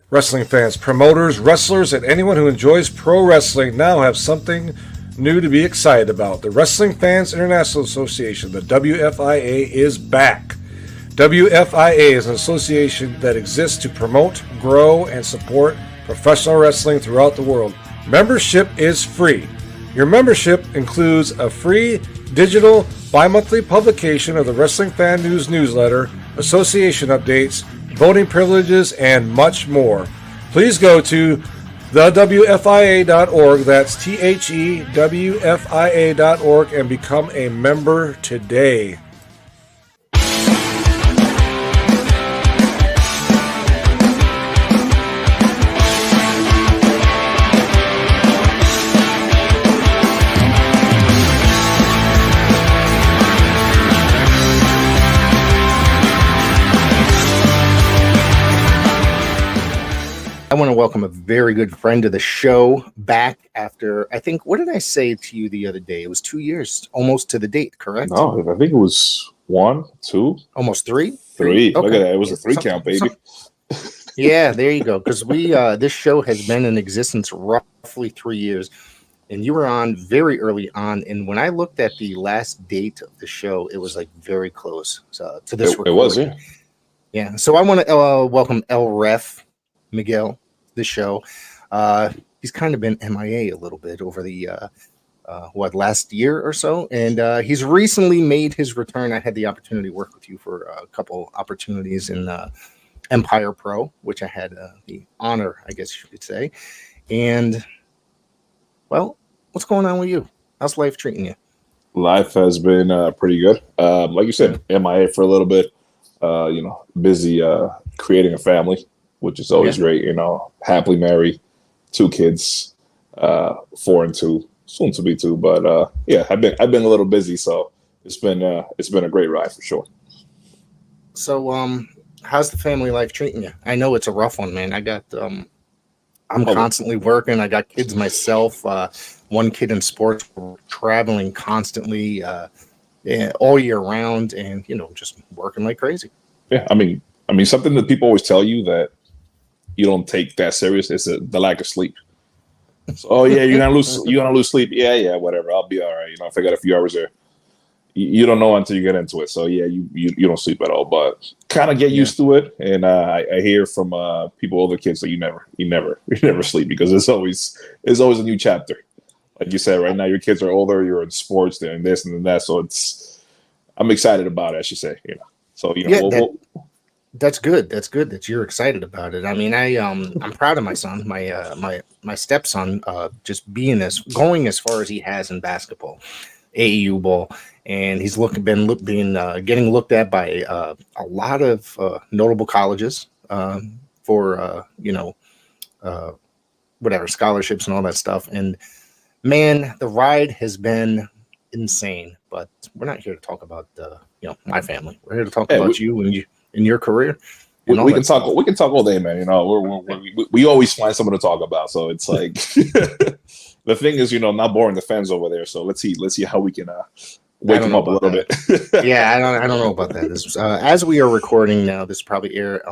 Wrestling fans, promoters, wrestlers, and anyone who enjoys pro wrestling now have something new to be excited about. The Wrestling Fans International Association, the WFIA, is back. WFIA is an association that exists to promote, grow, and support professional wrestling throughout the world. Membership is free. Your membership includes a free digital bi-monthly publication of the Wrestling Fan News newsletter, association updates, voting privileges, and much more. Please go to thewfia.org, that's THEWFIA.org, and become a member today. I want to welcome a very good friend of the show back after, I think, what did I say to you the other day? It was 2 years, almost to the date, correct? No, I think it was 1, 2. Almost three? Three. Okay. Look at that. It was a 3 count, baby. Yeah, there you go. Because this show has been in existence roughly 3 years. And you were on very early on. And when I looked at the last date of the show, it was like very close to this recording. It was, yeah. Yeah. So I want to welcome El Ref Miguel, the show. He's kind of been MIA a little bit over the last year or so, and he's recently made his return. I had the opportunity to work with you for a couple opportunities in Empire Pro, which I had the honor, I guess you could say. And well, what's going on with you? How's life treating you? Life has been pretty good. Like you said, MIA for a little bit. Busy creating a family, which is always great. Happily married, 2 kids, 4 and 2, soon to be 2. But I've been a little busy, so it's been a great ride for sure. So how's the family life treating you? I know it's a rough one, man. I got I'm constantly working. I got kids myself. 1 kid in sports, traveling constantly all year round, and just working like crazy. Yeah, I mean something that people always tell you that you don't take that serious is the lack of sleep. So, you're gonna lose sleep. Yeah, whatever. I'll be all right. If I got a few hours there, you don't know until you get into it. So you don't sleep at all, but kind of get used to it. And I hear from people, older kids, that you never sleep because it's always a new chapter. Like you said, right now your kids are older. You're in sports, they're in this and that. So I'm excited about it, I should say. So That's good. That's good that you're excited about it. I mean, I'm proud of my son, my stepson, just going as far as he has in basketball, AAU ball, and he's getting looked at by a lot of notable colleges for whatever scholarships and all that stuff. And man, the ride has been insane. But we're not here to talk about my family. We're here to talk about you and you. In your career, we can talk. We can talk all day, man. We always find someone to talk about. So it's like the thing is, not boring the fans over there. So let's see how we can wake them up a little bit. Yeah, I don't know about that. This, as we are recording now, this probably air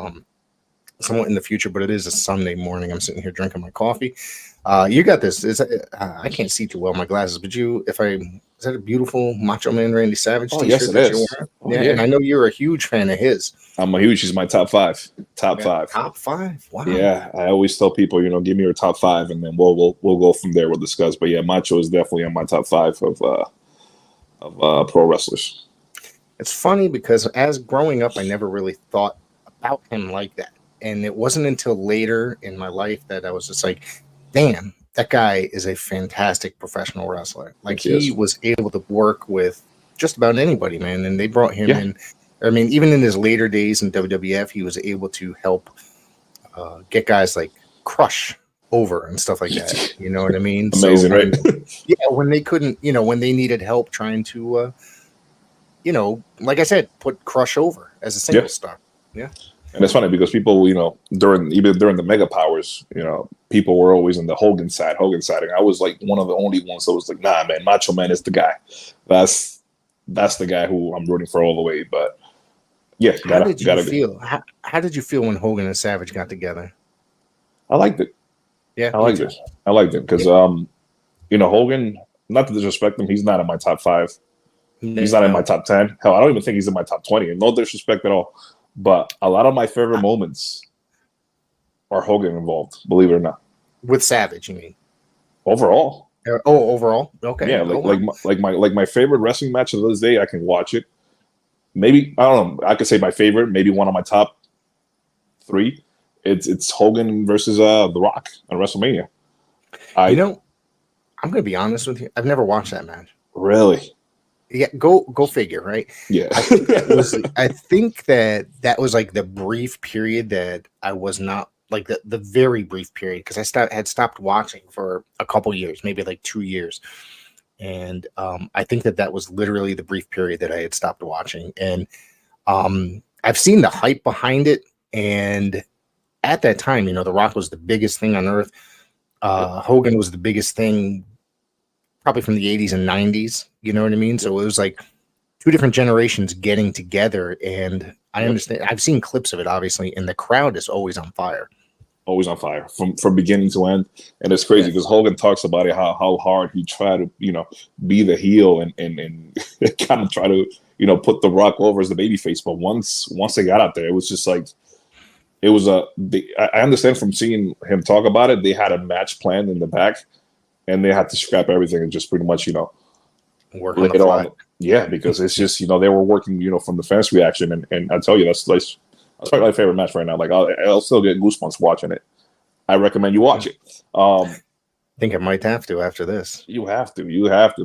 somewhat in the future, but it is a Sunday morning. I'm sitting here drinking my coffee. You got this. I can't see too well in my glasses, but is that a beautiful Macho Man Randy Savage t-shirt? Yes, it is. Yeah, and I know you're a huge fan of his. He's my top 5. Top 5. Top 5. Wow. Yeah, I always tell people, give me your top 5, and then we'll go from there. We'll discuss. But yeah, Macho is definitely on my top 5 of pro wrestlers. It's funny because as growing up, I never really thought about him like that, and it wasn't until later in my life that I was just like, damn, that guy is a fantastic professional wrestler. Like, he was able to work with just about anybody, man. And they brought him in. I mean, even in his later days in WWF, he was able to help get guys like Crush over and stuff like that. You know what I mean? Amazing, right? Yeah, when they couldn't, when they needed help trying to, like I said, put Crush over as a single star. Yeah. And it's funny because people, during the Mega Powers, people were always on the Hogan side. And I was like one of the only ones that was like, nah, man, Macho Man is the guy. That's the guy who I'm rooting for all the way. But yeah, how did you feel when Hogan and Savage got together? I liked it. Yeah, I liked it. I liked it because Hogan. Not to disrespect him, he's not in my top 5. He's not in my top 10. Hell, I don't even think he's in my top 20. And no disrespect at all. But a lot of my favorite moments are Hogan involved, believe it or not. With Savage, you mean? Overall. Overall? Okay. Yeah, like my favorite wrestling match of this day, I can watch it. Maybe, I don't know, I could say my favorite, maybe one of my top 3. It's Hogan versus The Rock on WrestleMania. I'm going to be honest with you. I've never watched that match. Really? Yeah, go figure, right? Yeah. I think that was like the brief period that I was not like the very brief period because I had stopped watching for a couple years, maybe like 2 years. And I think that was literally the brief period that I had stopped watching. And I've seen the hype behind it. And at that time, The Rock was the biggest thing on earth. Hogan was the biggest thing probably from the 80s and 90s. You know what I mean? So it was like 2 different generations getting together. And I understand. I've seen clips of it, obviously. And the crowd is always on fire. Always on fire from beginning to end. And it's crazy because Hogan talks about it, how hard he tried to, be the heel and kind of try to, put The Rock over as the babyface. But once they got out there, it was just like, it was I understand from seeing him talk about it, they had a match planned in the back and they had to scrap everything and just pretty much, work on the fly. Yeah, because it's just, they were working, from the fans reaction. And I tell you, that's probably my favorite match right now. Like I'll still get goosebumps watching it. I recommend you watch it. I think I might have to after this. You have to,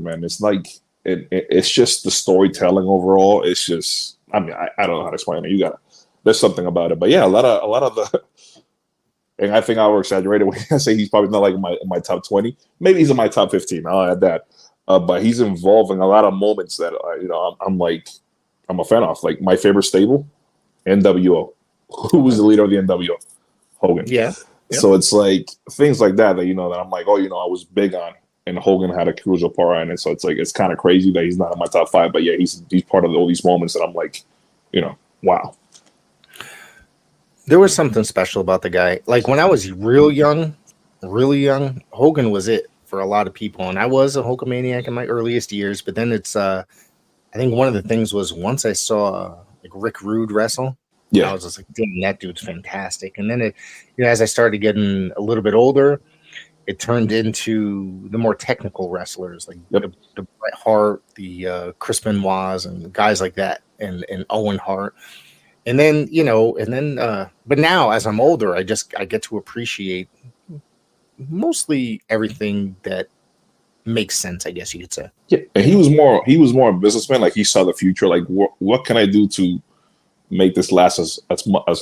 man. It's like it's just the storytelling overall. It's just, I mean, I don't know how to explain it. There's something about it. But yeah, a lot of the, and I think I over exaggerated when I say he's probably not like in my top 20. Maybe he's in my top 15. I'll add that. But he's involved in a lot of moments that I'm a fan of. Like my favorite stable, NWO. Who was the leader of the NWO? Hogan. Yeah. Yep. So it's like things like that that I'm like, I was big on, and Hogan had a crucial part in it. So it's like it's kind of crazy that he's not in my top 5, but yeah, he's part of all these moments that I'm like, wow. There was something special about the guy. Like when I was really young, Hogan was it for a lot of people, and I was a Hulkamaniac in my earliest years. But then it's, I think one of the things was once I saw like Rick Rude wrestle. Yeah, I was just like, damn, that dude's fantastic. And then as I started getting a little bit older, it turned into the more technical wrestlers like the Bret Hart, the Chris Benoit's, and guys like that, and Owen Hart. And then but now as I'm older, I get to appreciate mostly everything that makes sense, I guess you could say. Yeah, and he was more a businessman. Like he saw the future. Like what can I do to make this last as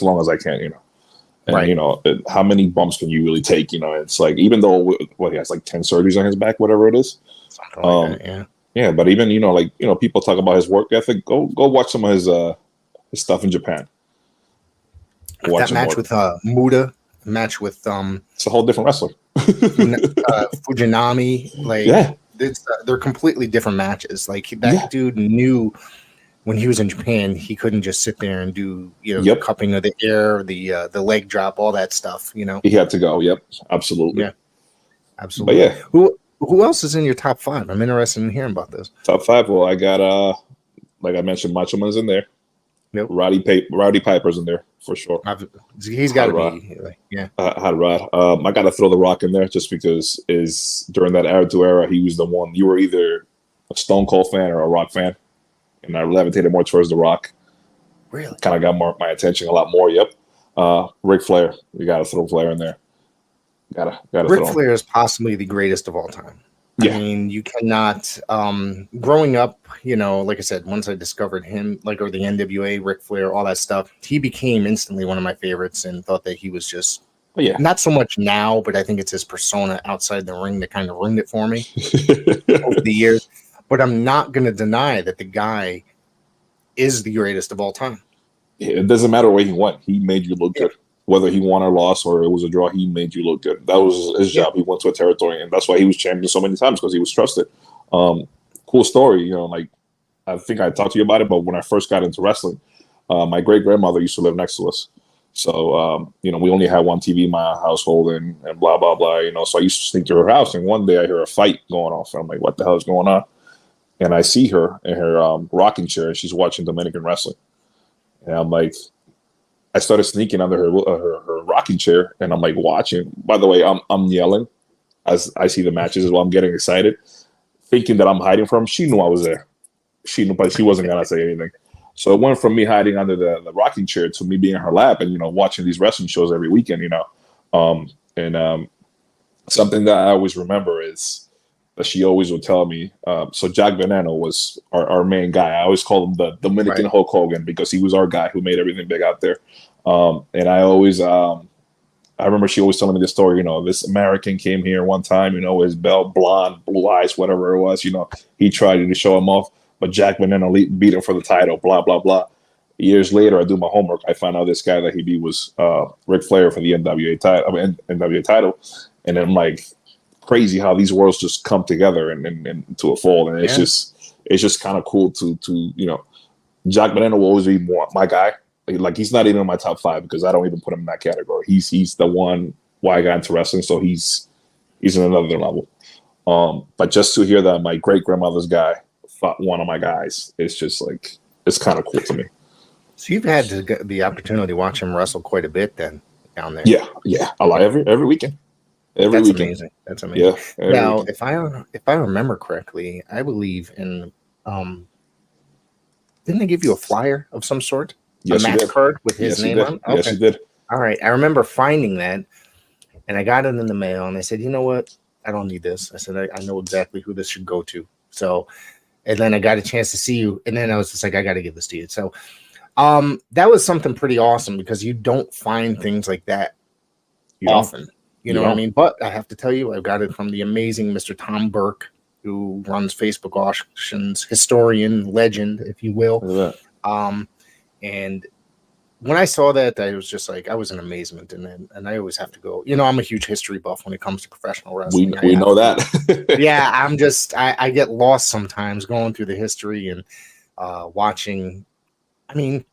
long as I can, And, right. How many bumps can you really take? It's like, even though he has like 10 surgeries on his back, whatever it is. Like that, yeah. But even, people talk about his work ethic. Go watch some of his stuff in Japan. That match with Muda, match with it's a whole different wrestler. Fujinami, they're completely different matches. Like that dude knew when he was in Japan, he couldn't just sit there and do, the cupping of the air, the leg drop, all that stuff, He had to go. Yep. Absolutely. Yeah. Absolutely. But yeah. Who else is in your top 5? I'm interested in hearing about this. Top 5. Well, I got, like I mentioned, Macho Man's in there. Yep. Rowdy Piper's in there for sure. He's got to be. Hot Rod. I got to throw The Rock in there just because during that Attitude Era, he was the one. You were either a Stone Cold fan or a Rock fan. And I levitated more towards The Rock. Really? Kind of got my attention a lot more. Yep. Ric Flair. You got to throw Flair in there. Gotta Ric Flair is possibly the greatest of all time. Yeah. I mean, you cannot. Growing up, like I said, once I discovered him, or the NWA, Ric Flair, all that stuff, he became instantly one of my favorites, and thought that he was just. Not so much now, but I think it's his persona outside the ring that kind of ruined it for me over the years. But I'm not going to deny that the guy is the greatest of all time. It doesn't matter where he went. He made you look good. Whether he won or lost or it was a draw, he made you look good. That was his job. He went to a territory, and that's why he was champion so many times, because he was trusted. Cool story. I think I talked to you about it, but when I first got into wrestling, my great-grandmother used to live next to us. So, we only had one TV in my household and blah, blah, blah, So I used to sneak to her house. And one day I hear a fight going off. And I'm like, what the hell is going on? And I see her in her rocking chair and she's watching Dominican wrestling. And I'm like, I started sneaking under her rocking chair and I'm like watching. By the way, I'm yelling as I see the matches as well. I'm getting excited, thinking that I'm hiding from her. She knew I was there. She knew, but she wasn't going to say anything. So it went from me hiding under the rocking chair to me being in her lap and, watching these wrestling shows every weekend, something that I always remember is that she always would tell me, so Jack Veneno was our main guy. I always call him the Dominican Hulk Hogan because he was our guy who made everything big out there. And I always, I remember she always telling me this story, this American came here one time, his belt, blonde, blue eyes, whatever it was, he tried to show him off. But Jack Veneno beat him for the title, blah, blah, blah. Years later, I do my homework. I find out this guy that he beat was Ric Flair for the NWA title. And then I'm like, crazy how these worlds just come together and to a fold. And it's just kind of cool to Jack Veneno will always be my guy. Like, he's not even in my top 5 because I don't even put him in that category. He's the one why I got into wrestling. So he's in another level. But just to hear that my great grandmother's guy fought one of my guys, it's just like, it's kind of cool to me. So you've had the opportunity to watch him wrestle quite a bit then down there. Yeah. A lot every weekend. That's amazing. That's amazing. Yeah. Now, if I remember correctly, I believe in didn't they give you a flyer of some sort? Yes, a match card with his name on? Okay. Yes, you did. All right. I remember finding that, and I got it in the mail, and I said, you know what? I don't need this. I said, I know exactly who this should go to. So, and then I got a chance to see you, and then I was just like, I got to give this to you. So, that was something pretty awesome because you don't find things like that often. You know what I mean? But I have to tell you, I got it from the amazing Mr. Tom Burke, who runs Facebook Auctions, historian, legend, if you will. And when I saw that, I was just like, I was in amazement. And I always have to go, I'm a huge history buff when it comes to professional wrestling. We know that. Yeah, I get lost sometimes going through the history and watching. I mean,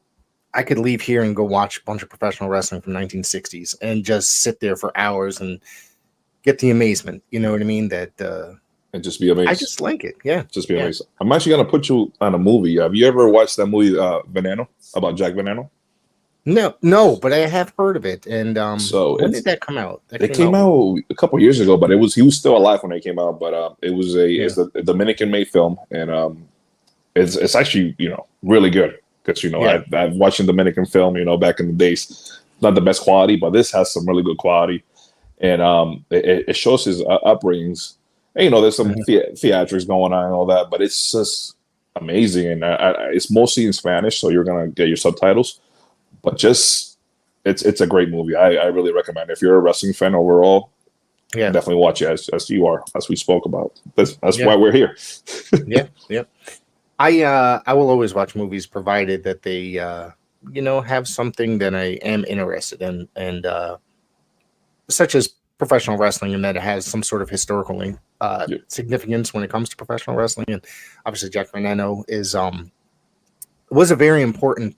I could leave here and go watch a bunch of professional wrestling from 1960s and just sit there for hours and get the amazement. You know what I mean? And just be amazed. I just like it. Yeah. Just be amazed. I'm actually going to put you on a movie. Have you ever watched that movie, Veneno, about Jack Veneno? No, but I have heard of it. And so when did that come out? It came out a couple years ago, but he was still alive when it came out. But it's a Dominican-made film, and it's actually really good because I've watched a Dominican film back in the days. Not the best quality, but this has some really good quality, and it shows his upbringings. And, there's some theatrics going on and all that, but it's just amazing, and it's mostly in Spanish, so you're gonna get your subtitles. But just it's a great movie. I really recommend it. If you're a wrestling fan overall, definitely watch it as you are, as we spoke about. That's why we're here. Yeah. I will always watch movies provided that they have something that I am interested in, and such as professional wrestling, and that it has some sort of historical significance when it comes to professional wrestling. And obviously Jack Veneno was a very important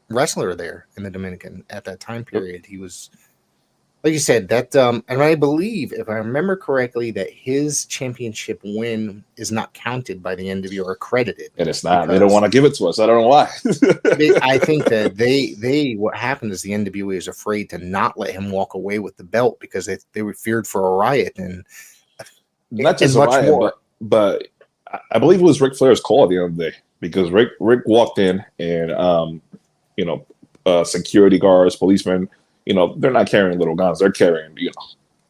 wrestler there in the Dominican at that time period. He was, like you said, that and I believe, if I remember correctly, that his championship win is not counted by the NWA or credited. And it's not. They don't want to give it to us. I don't know why. I think that they what happened is the NWA is afraid to not let him walk away with the belt because they were feared for a riot and not just a riot, but I believe it was Ric Flair's call at the end of the day because Rick walked in and security guards, policemen, they're not carrying little guns. They're carrying,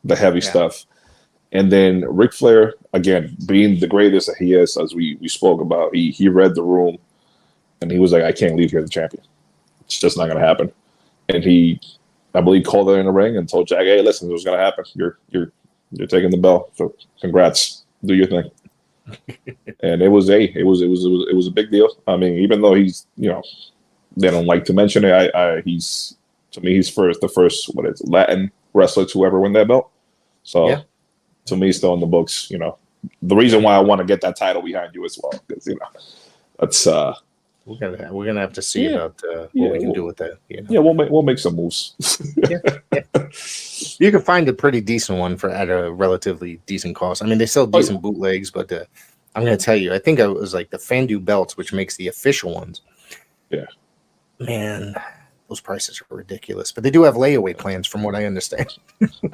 the heavy stuff. And then Ric Flair, again, being the greatest that he is, as we spoke about, he read the room and he was like, I can't leave here the champion. It's just not going to happen. And I believe, called her in the ring and told Jack, hey, listen, what's going to happen? You're taking the belt. So congrats. Do your thing. And it was a big deal. I mean, even though he's, they don't like to mention it. He's the first Latin wrestler to ever win that belt. So to me, still in the books. The reason why I want to get that title behind you as well, because that's we're gonna have to see about what we can do with that. You know? Yeah, we'll make some moves. Yeah. You can find a pretty decent one at a relatively decent cost. I mean, they sell decent bootlegs, but I'm going to tell you, I think it was like the Fandu belts, which makes the official ones. Yeah, man, those prices are ridiculous. But they do have layaway plans, from what I understand.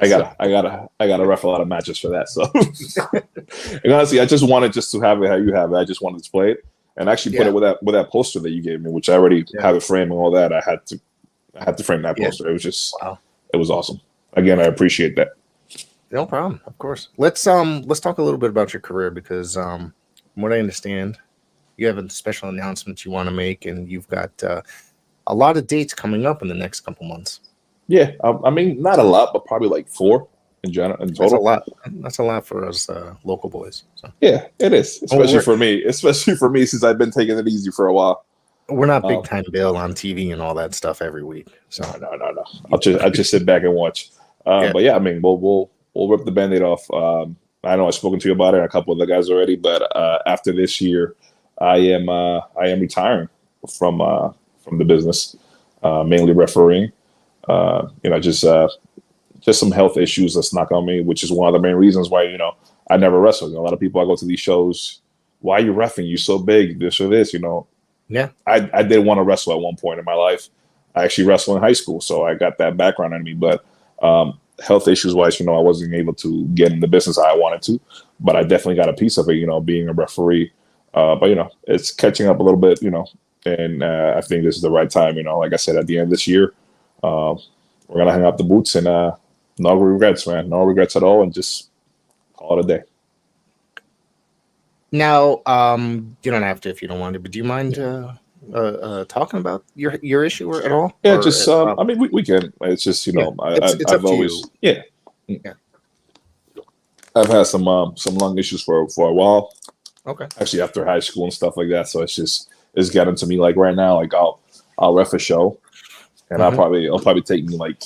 I gotta ref a lot of matches for that. So, and honestly, I just wanted to have it how you have it. I just wanted to play it and actually put it with that poster that you gave me, which I already have it framed and all that. I had to frame that poster. It was just It was awesome. Again, I appreciate that. No problem. Of course. Let's talk a little bit about your career, because from what I understand, you have a special announcement you want to make, and you've got a lot of dates coming up in the next couple months. Yeah, I mean, not a lot, but probably like 4 in total. That's a lot. That's a lot for us local boys. So. Yeah, it is, especially for me. Especially for me, since I've been taking it easy for a while. We're not big time Bill on TV and all that stuff every week. So no. I'll just sit back and watch. But yeah, I mean, we'll rip the Band-Aid off. I know I've spoken to you about it and a couple of the guys already, but after this year, I am retiring from the business, mainly refereeing. Just some health issues that's knock on me, which is one of the main reasons why I never wrestle. A lot of people, I go to these shows, why are you reffing? You're so big, this or this, Yeah, I did want to wrestle at one point in my life. I actually wrestled in high school, so I got that background in me. But health issues wise, I wasn't able to get in the business I wanted to. But I definitely got a piece of it, being a referee. But it's catching up a little bit, and I think this is the right time. Like I said, at the end of this year, we're gonna hang up the boots and no regrets, man. No regrets at all, and just call it a day. Now, you don't have to if you don't want to, but do you mind talking about your issue at all? Yeah, just I mean, we can. It's just I've always yeah. I've had some lung issues for a while. Okay. Actually, after high school and stuff like that, so it's gotten to me like right now. Like I'll ref a show, and it'll probably take me like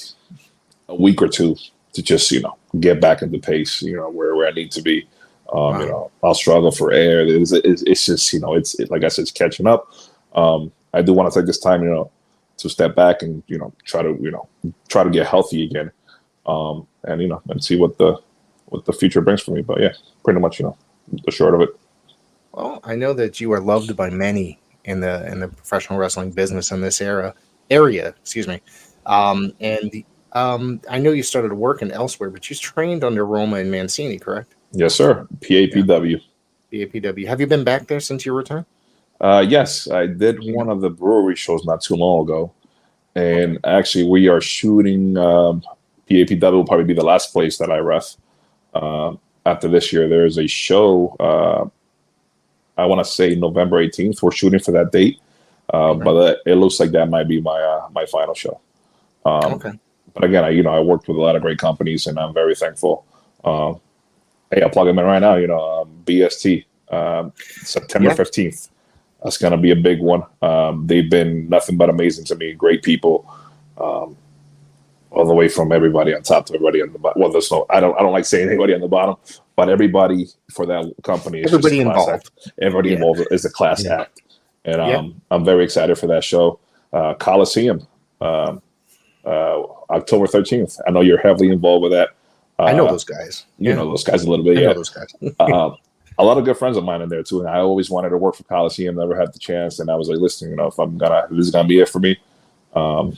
a week or two to just get back into pace. Where I need to be. I'll struggle for air. It's just it's like I said, it's catching up. I do want to take this time, to step back and try to get healthy again, and see what the future brings for me. But yeah, pretty much the short of it. Well, I know that you are loved by many in the professional wrestling business in this area. Excuse me, and I know you started working elsewhere, but you trained under Roma and Mancini, correct? Yes, sir. PAPW. PAPW. Have you been back there since your return? Yes, I did one of the brewery shows not too long ago, and actually we are shooting. PAPW will probably be the last place that I ref. After this year, there is a show. I want to say November 18th. We're shooting for that date, but it looks like that might be my final show. Okay. But again, I worked with a lot of great companies, and I'm very thankful. Hey, I'll plug them in right now. BST, September 15th. That's going to be a big one. They've been nothing but amazing to me. Great people, all the way from everybody on top to everybody on the bottom. Well, I don't like saying anybody on the bottom, but everybody for that company is everybody involved. Everybody involved is a class act, and I'm very excited for that show. Coliseum, October 13th. I know you're heavily involved with that. I know those guys. You know those guys a little bit. I know those guys. A lot of good friends of mine in there too, and I always wanted to work for Coliseum. Never had the chance, and I was like, listen, if this is gonna be it for me, I'm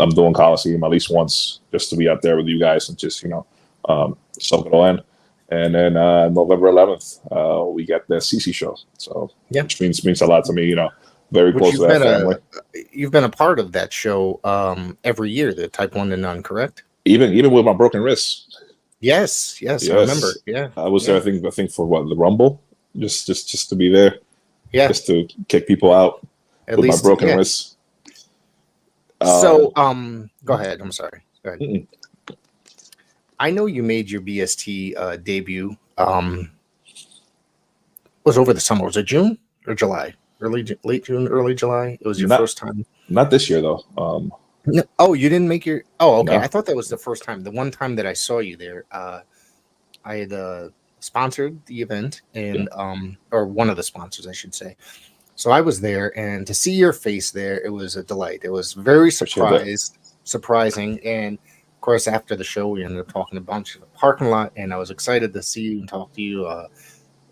doing Coliseum at least once, just to be out there with you guys and just soak it all in. And then November 11th, we got the CC show, so which means a lot to me. Very close to that family. You've been a part of that show every year, the Type 1 to None, correct? Even with my broken wrist. Yes, I remember. Yeah, I was there. I think for the Rumble, just to be there. Yeah, just to kick people out with my broken wrist. So, go ahead. I'm sorry. Go ahead. I know you made your BST debut. Was over the summer. Was it June or July? Late June, early July. It was your first time. Not this year though. No, oh, you didn't make your. Oh, okay. No. I thought that was the first time. The one time that I saw you there, I had sponsored the event, and or one of the sponsors, I should say. So I was there, and to see your face there, it was a delight. It was very surprising. And of course, after the show, we ended up talking a bunch in the parking lot, and I was excited to see you and talk to you.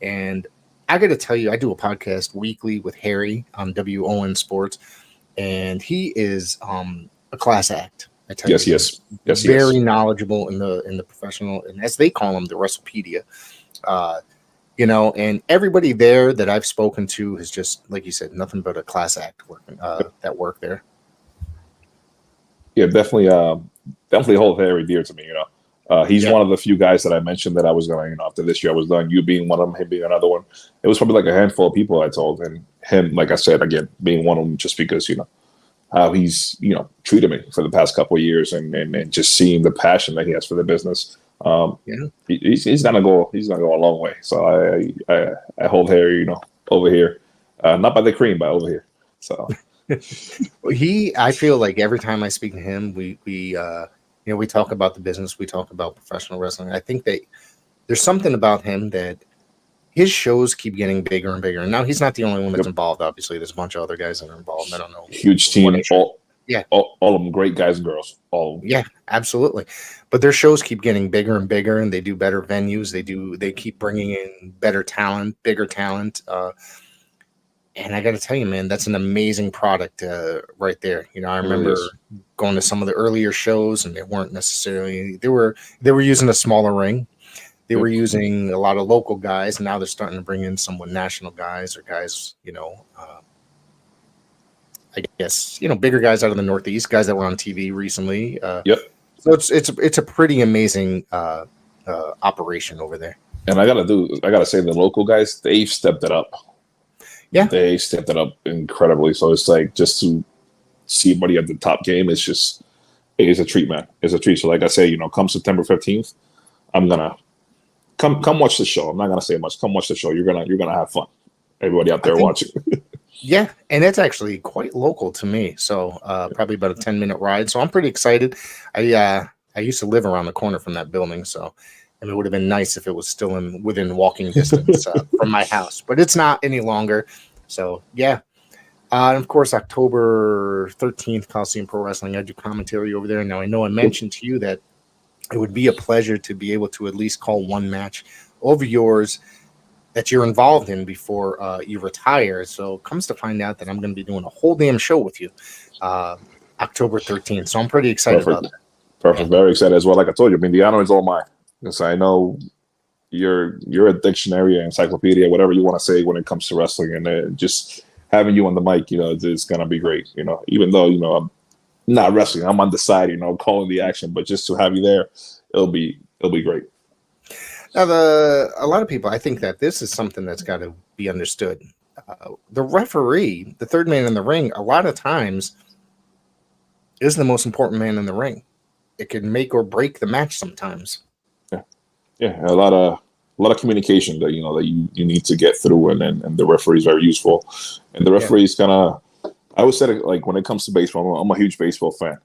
And I got to tell you, I do a podcast weekly with Harry on WON Sports, and he is a class act. I tell you, yes, very knowledgeable in the professional, and as they call him, the WrestlePedia. And everybody there that I've spoken to is just, like you said, nothing but a class act working that work there. Yeah, definitely hold Harry dear to me. He's one of the few guys that I mentioned that I was going. After this year I was done, you being one of them, him being another one. It was probably like a handful of people I told, and him, like I said, again, being one of them, just because how he's treated me for the past couple of years, and just seeing the passion that he has for the business. He's gonna go a long way. So I hold Harry, over here, not by the cream, but over here. So I feel like every time I speak to him, we talk about the business, we talk about professional wrestling. I think that there's something about him that his shows keep getting bigger and bigger. And now he's not the only one that's involved. Obviously, there's a bunch of other guys that are involved. I don't know. Huge team. All of them great guys and girls. All of them. Yeah, absolutely. But their shows keep getting bigger and bigger, and they do better venues. They keep bringing in better talent, bigger talent. And I got to tell you, man, that's an amazing product right there. I remember going to some of the earlier shows, and they weren't necessarily they were using a smaller ring. They were using a lot of local guys, and now they're starting to bring in some national guys or guys, I guess, bigger guys out of the Northeast, guys that were on TV recently. So it's a pretty amazing operation over there. And I gotta say, the local guys, they've stepped it up. Yeah, they stepped it up incredibly. So it's like, just to see everybody at the top game, it's a treat, man. It's a treat. So like I say, come September 15th, I'm gonna come watch the show. I'm not gonna say much. Come watch the show. You're gonna have fun. Everybody out there watching. Yeah, and it's actually quite local to me. So probably about a 10-minute ride. So I'm pretty excited. I used to live around the corner from that building, so it would have been nice if it was still within walking distance from my house, but it's not any longer. So yeah. And of course, October 13th, Coliseum Pro Wrestling. I do commentary over there. Now I know I mentioned to you that it would be a pleasure to be able to at least call one match over yours that you're involved in before you retire. So comes to find out that I'm going to be doing a whole damn show with you October 13th. So I'm pretty excited about that. Perfect. Very excited as well. Like I told you, the honor is all mine. Because I know you're a dictionary, encyclopedia, whatever you want to say when it comes to wrestling. And just having you on the mic, it's going to be great. Even though, I'm not wrestling, I'm on the side, calling the action. But just to have you there, it'll be great. Now, a lot of people, I think that this is something that's got to be understood. The referee, the third man in the ring, a lot of times is the most important man in the ring. It can make or break the match sometimes. Yeah, a lot of communication that you need to get through, and the referee is very useful. And the referee is kind of, I always said it, like, when it comes to baseball, I'm a huge baseball fan.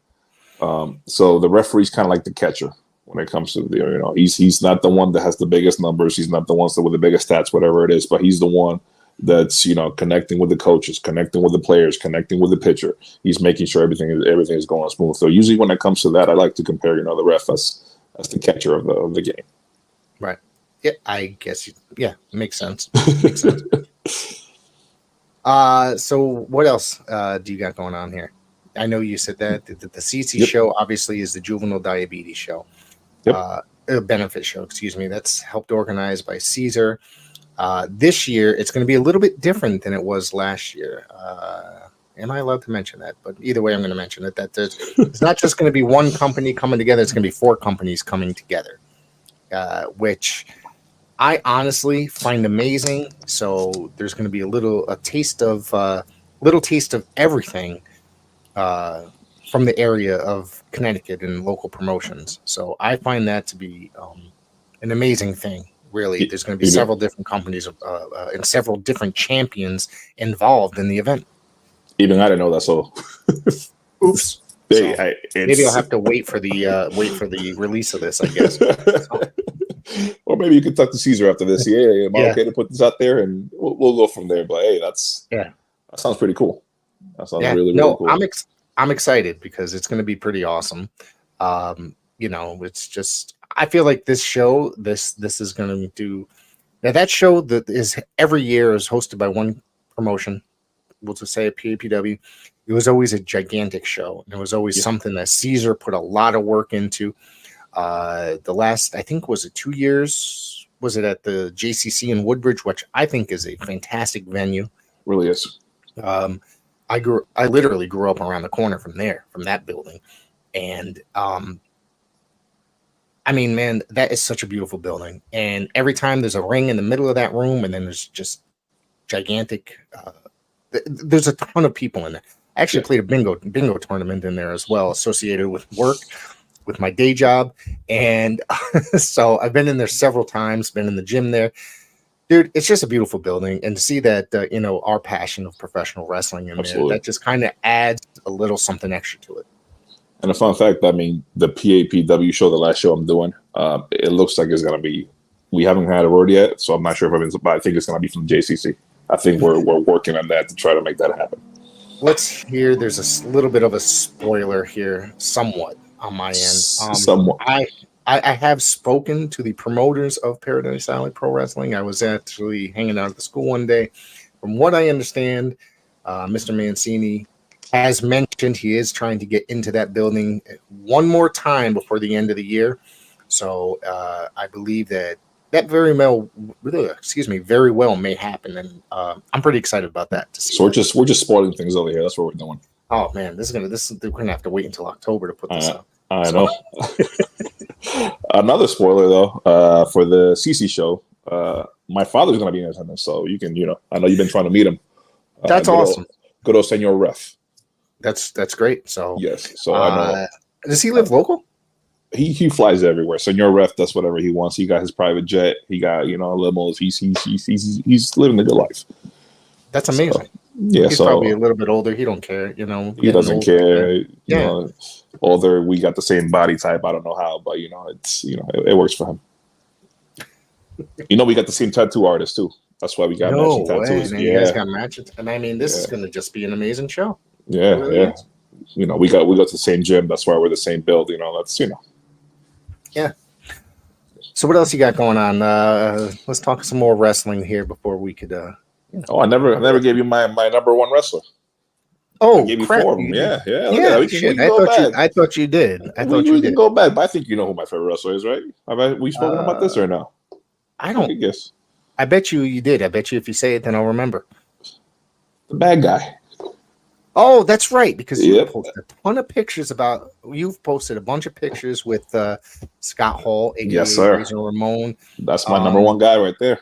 So the referee's kind of like the catcher. When it comes to he's not the one that has the biggest numbers. He's not the ones that with the biggest stats, whatever it is. But he's the one that's connecting with the coaches, connecting with the players, connecting with the pitcher. He's making sure everything is going smooth. So usually when it comes to that, I like to compare the ref as the catcher of the game. Right. Yeah, I guess. Yeah, makes sense. Makes sense. So what else do you got going on here? I know you said that the CC show obviously is the juvenile diabetes show. Benefit show, excuse me. That's helped organized by Caesar. This year, it's going to be a little bit different than it was last year. Am I allowed to mention that? But either way, I'm going to mention it. That it's not just going to be one company coming together. It's going to be 4 companies coming together, which I honestly find amazing. So there's going to be a little taste of everything from the area of Connecticut and local promotions. So I find that to be an amazing thing, really. There's going to be several different companies and several different champions involved in the event. Even I didn't know that, so oops. Maybe I'll have to wait for the release of this, I guess. Or maybe you could talk to Caesar after this. Yeah, am I okay to put this out there, and we'll go from there. But hey, That sounds pretty cool. That sounds Yeah, really, really no, cool. I'm excited because it's going to be pretty awesome. It's just I feel like this show, this is going to do now. That show that is every year is hosted by one promotion. We'll just say a PAPW. It was always a gigantic show, and it was always something that Caesar put a lot of work into. The last, I think, was it 2 years? Was it at the JCC in Woodbridge, which I think is a fantastic venue. Really is. I literally grew up around the corner from that building. And I mean, man, that is such a beautiful building. And every time there's a ring in the middle of that room, and then there's just gigantic, there's a ton of people in there. I actually played a bingo tournament in there as well, associated with work, with my day job. And so I've been in there several times, been in the gym there. Dude, it's just a beautiful building, and to see that, our passion of professional wrestling in there, that just kind of adds a little something extra to it. And a fun fact, I mean, the PAPW show, the last show I'm doing, it looks like it's going to be, we haven't had a word yet, so I'm not sure but I think it's going to be from JCC. I think we're working on that to try to make that happen. Let's hear, there's a little bit of a spoiler here, somewhat, on my end. Somewhat. I have spoken to the promoters of Paradise Alley Pro Wrestling. I was actually hanging out at the school one day. From what I understand, Mr. Mancini has mentioned he is trying to get into that building one more time before the end of the year. So I believe that very well may happen, and I'm pretty excited about that. So we're just spoiling things over here. That's what we're doing. Oh man, we're gonna have to wait until October to put this up. I know. Another spoiler though, for the CC show, my father's going to be in attendance, so you can, I know you've been trying to meet him. That's awesome. Good old Senor Ref. That's great. So yes, so I know. Does he live local? He flies everywhere. Senor Ref does whatever he wants. He got his private jet. He got limos. He's living a good life. That's amazing. So, yeah, he's probably a little bit older. He don't care. He doesn't care. Older. We got the same body type. I don't know how, but it works for him. We got the same tattoo artist too. That's why we got matching tattoos. Man, you guys got matching. And I mean, this is going to just be an amazing show. Yeah, really is. We go to the same gym. That's why we're the same build. Yeah. So what else you got going on? Let's talk some more wrestling here before we could. Oh, I never gave you my number one wrestler. Oh, I gave you crap. 4 of them. Yeah. I thought you did. We can go back, but I think you know who my favorite wrestler is, right? Have we spoken about this or no? I don't. I guess. I bet you did. I bet you if you say it, then I'll remember. The bad guy. Oh, that's right. Because you posted a ton of pictures you've posted a bunch of pictures with Scott Hall, aka yes, sir. Razor Ramon. That's my number one guy right there.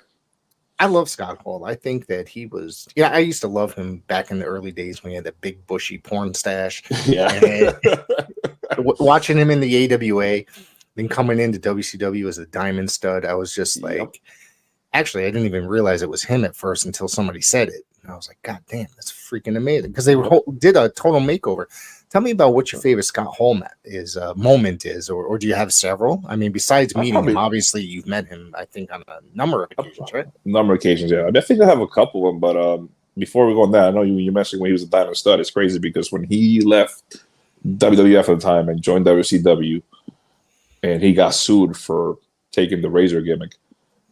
I love Scott Hall. I think that he was. I used to love him back in the early days when he had that big bushy porn stash. Yeah. Watching him in the AWA, then coming into WCW as a diamond stud, I was just like, actually, I didn't even realize it was him at first until somebody said it. And I was like, God damn, that's freaking amazing. Because they did a total makeover. Tell me about what your favorite Scott Hall moment is, or do you have several? I mean, besides meeting him, obviously you've met him, I think, on a number of occasions, right? Number of occasions, yeah. I think I have a couple of them, but before we go on that, I know you mentioned when he was a diamond stud. It's crazy because when he left WWF at the time and joined WCW, and he got sued for taking the Razor gimmick.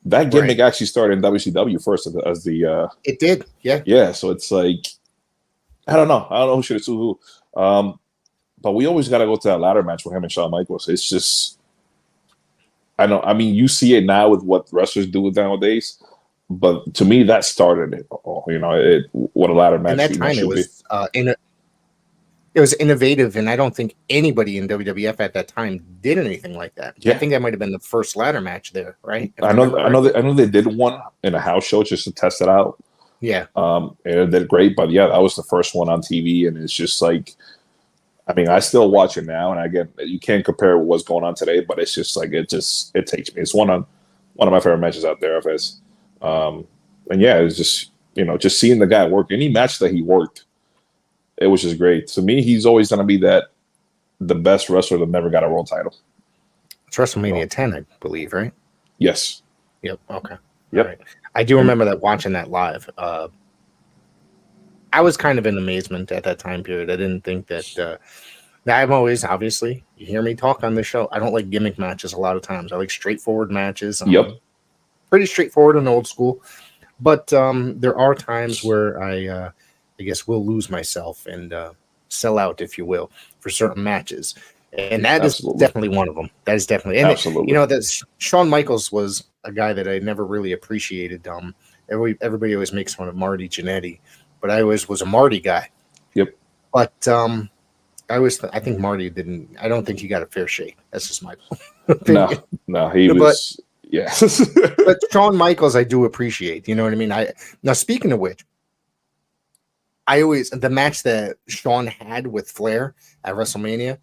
That gimmick actually started in WCW first as the. It did, yeah. Yeah, so it's like, I don't know who should have sued who. But we always got to go to that ladder match with him and Shawn Michaels. It's just, I know. I mean, you see it now with what wrestlers do nowadays, but to me, that started it. What a ladder match. And that time it was innovative, and I don't think anybody in WWF at that time did anything like that. Yeah. I think that might have been the first ladder match there, right? I know they did one in a house show just to test it out. Yeah. And it did great, but yeah, that was the first one on TV, and it's just like, I mean, I still watch it now, and again, you can't compare what's going on today, but it's just like it takes me. It's one of my favorite matches out there of his. And yeah, it's just just seeing the guy work any match that he worked, it was just great. To me, he's always going to be the best wrestler that never got a world title. It's WrestleMania 10, I believe, right? Yes. Yep. Okay. Yep. Right. I do remember watching that live. I was kind of in amazement at that time period. I didn't think that. Now, I'm always, obviously, you hear me talk on this show. I don't like gimmick matches a lot of times. I like straightforward matches. Yep. Pretty straightforward and old school. But there are times where I guess, will lose myself and sell out, if you will, for certain matches. And that is Absolutely. definitely one of them. That is definitely. And Absolutely. that Shawn Michaels was a guy that I never really appreciated. Everybody always makes fun of Marty Jannetty, but I always was a Marty guy. Yep. But I think Marty didn't. I don't think he got a fair shake. That's just my opinion. No, he was. Yeah. But Shawn Michaels, I do appreciate. You know what I mean? Now, speaking of which, the match that Shawn had with Flair at WrestleMania,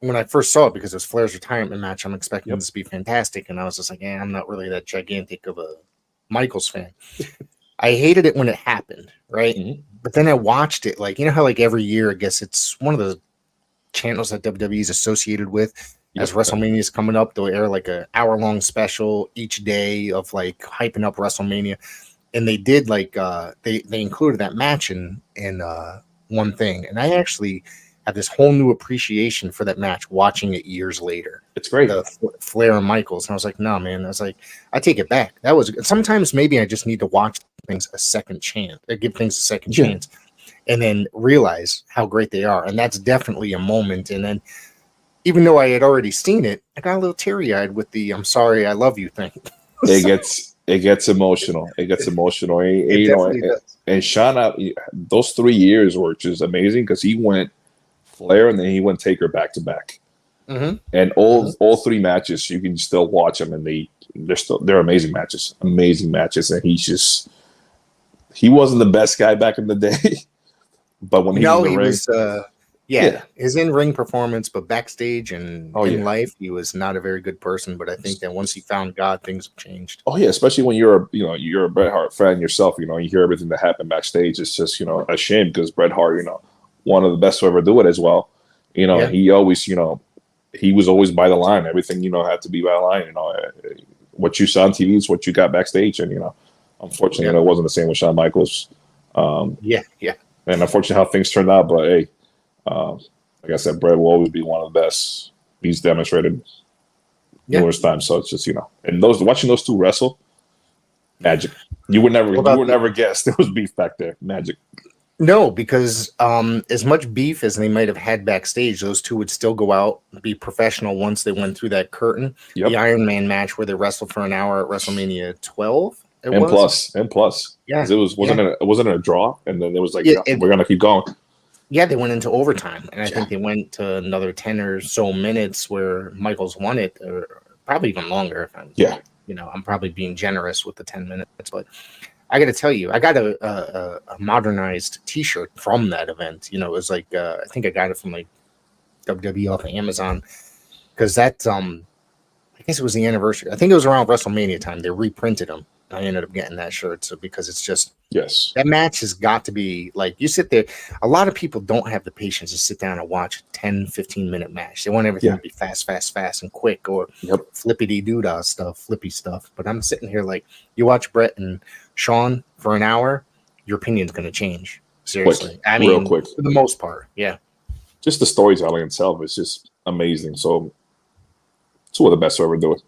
when I first saw it, because it was Flair's retirement match, I'm expecting this to be fantastic, and I was just like, I'm not really that gigantic of a Michaels fan. I hated it when it happened, right? Mm-hmm. But then I watched it, like, you know how like every year, I guess it's one of the channels that WWE is associated with. As WrestleMania is coming up, they'll air like an hour-long special each day of like hyping up WrestleMania. And they did like they included that match in one thing. And I actually have this whole new appreciation for that match watching it years later. It's great. The Flair and Michaels. And I was like, no, man. I was like, I take it back. That was sometimes maybe I just need to watch things a second chance, or give things a second chance, and then realize how great they are. And that's definitely a moment. And then even though I had already seen it, I got a little teary-eyed with the "I'm sorry, I love you" thing. It gets emotional. It gets emotional. And Shawn, those 3 years were just amazing because he went Flair and then he went Taker back to back. Mm-hmm. And all 3 matches you can still watch them, and they're amazing matches. Amazing matches. And he wasn't the best guy back in the day, but when he was his in-ring performance, but backstage and in life, he was not a very good person. But I think that once he found God, things have changed. Oh yeah, especially when you're a Bret Hart fan yourself. You hear everything that happened backstage. It's just a shame because Bret Hart, one of the best to ever do it as well. He always, he was always by the line. Everything had to be by the line. What you saw on TV is what you got backstage, and unfortunately, it wasn't the same with Shawn Michaels. And unfortunately, how things turned out. But hey. Like I said, Bret will always be one of the best. He's demonstrated numerous times. So it's just and watching those 2 wrestle, magic. You would never guess there was beef back there. Magic. No, because as much beef as they might have had backstage, those 2 would still go out and be professional once they went through that curtain. Yep. The Iron Man match where they wrestled for an hour at WrestleMania 12. And plus. Yeah. It wasn't a draw, and then it was like we're gonna keep going. Yeah, they went into overtime, and I think they went to another 10 or so minutes where Michaels won it, or probably even longer. I'm probably being generous with the 10 minutes, but I got to tell you, I got a modernized T-shirt from that event. It was like I think I got it from like WWE off of Amazon because that I guess it was the anniversary. I think it was around WrestleMania time. They reprinted them. I ended up getting that shirt. So because it's just, that match has got to be like, you sit there. A lot of people don't have the patience to sit down and watch a 10, 15-minute match. They want everything to be fast, and quick, or flippity doodah stuff, flippy stuff. But I'm sitting here like, you watch Bret and Shawn for an hour, your opinion's going to change. Seriously. Quick. I mean, real quick. For the most part. Yeah. Just the storytelling itself is just amazing. So it's one of the best to ever do it.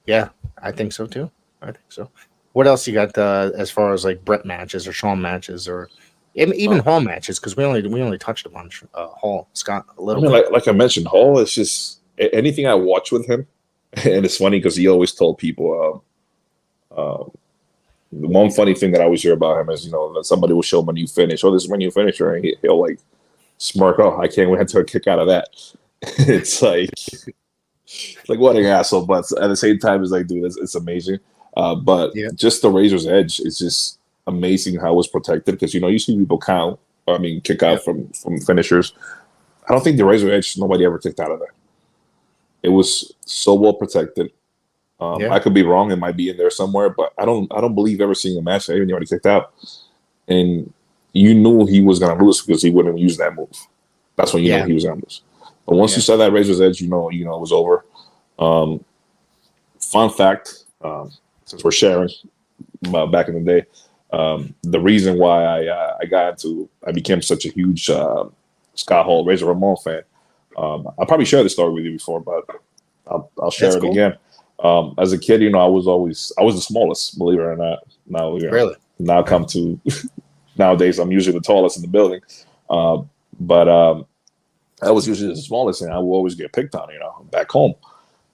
Yeah, I think so too. What else you got as far as like Bret matches or Shawn matches or even Hall matches? Because we only touched upon Hall, Scott, a little bit. Like I mentioned, Hall is just anything I watch with him, and it's funny because he always told people. The one funny thing that I always hear about him is that somebody will show him a new finish. Oh, this is my new finisher, and he'll like smirk. Oh, I can't wait until I kick out of that. It's like. Like what an asshole, but at the same time, it's like, dude, it's amazing. Just the Razor's Edge is just amazing how it was protected because you see people kick out from finishers. I don't think the Razor's Edge nobody ever kicked out of there. It was so well protected. I could be wrong; it might be in there somewhere, but I don't believe ever seeing a match that anybody kicked out. And you knew he was gonna lose because he wouldn't use that move. That's when you knew he was gonna lose. But once you saw that Razor's Edge, it was over. Fun fact, since we're sharing back in the day, The reason why I became such a huge Scott Hall Razor Ramon fan. I probably shared this story with you before, but I'll share That's it cool. again. As a kid, I was the smallest, believe it or not. Now, Really? now come to nowadays, I'm usually the tallest in the building. But I was usually the smallest, and I would always get picked on, back home,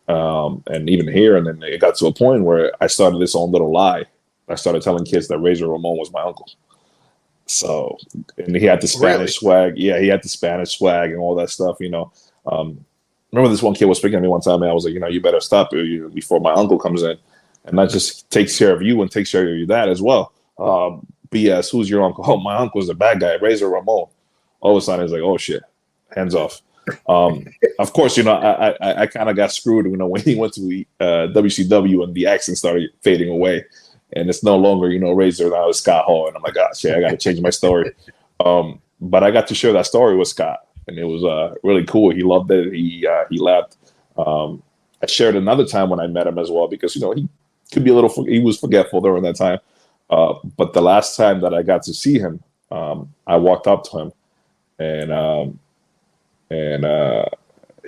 and even here. And then it got to a point where I started this own little lie. I started telling kids that Razor Ramon was my uncle. So, and he had the Spanish swag. Yeah, he had the Spanish swag and all that stuff. Remember this one kid was speaking to me one time, and I was like, you better stop it before my uncle comes in, and not just takes care of you and takes care of your dad as well. BS, who's your uncle? Oh, my uncle's the bad guy, Razor Ramon. All of a sudden, it's like, oh shit, hands off. Of course, I kind of got screwed, when he went to WCW and the accent started fading away. And it's no longer, Razor, now it's Scott Hall. And I'm like, gosh, I got to change my story. But I got to share that story with Scott, and it was really cool. He loved it. He laughed. I shared another time when I met him as well, because, he could be he was forgetful during that time. But the last time that I got to see him, I walked up to him, and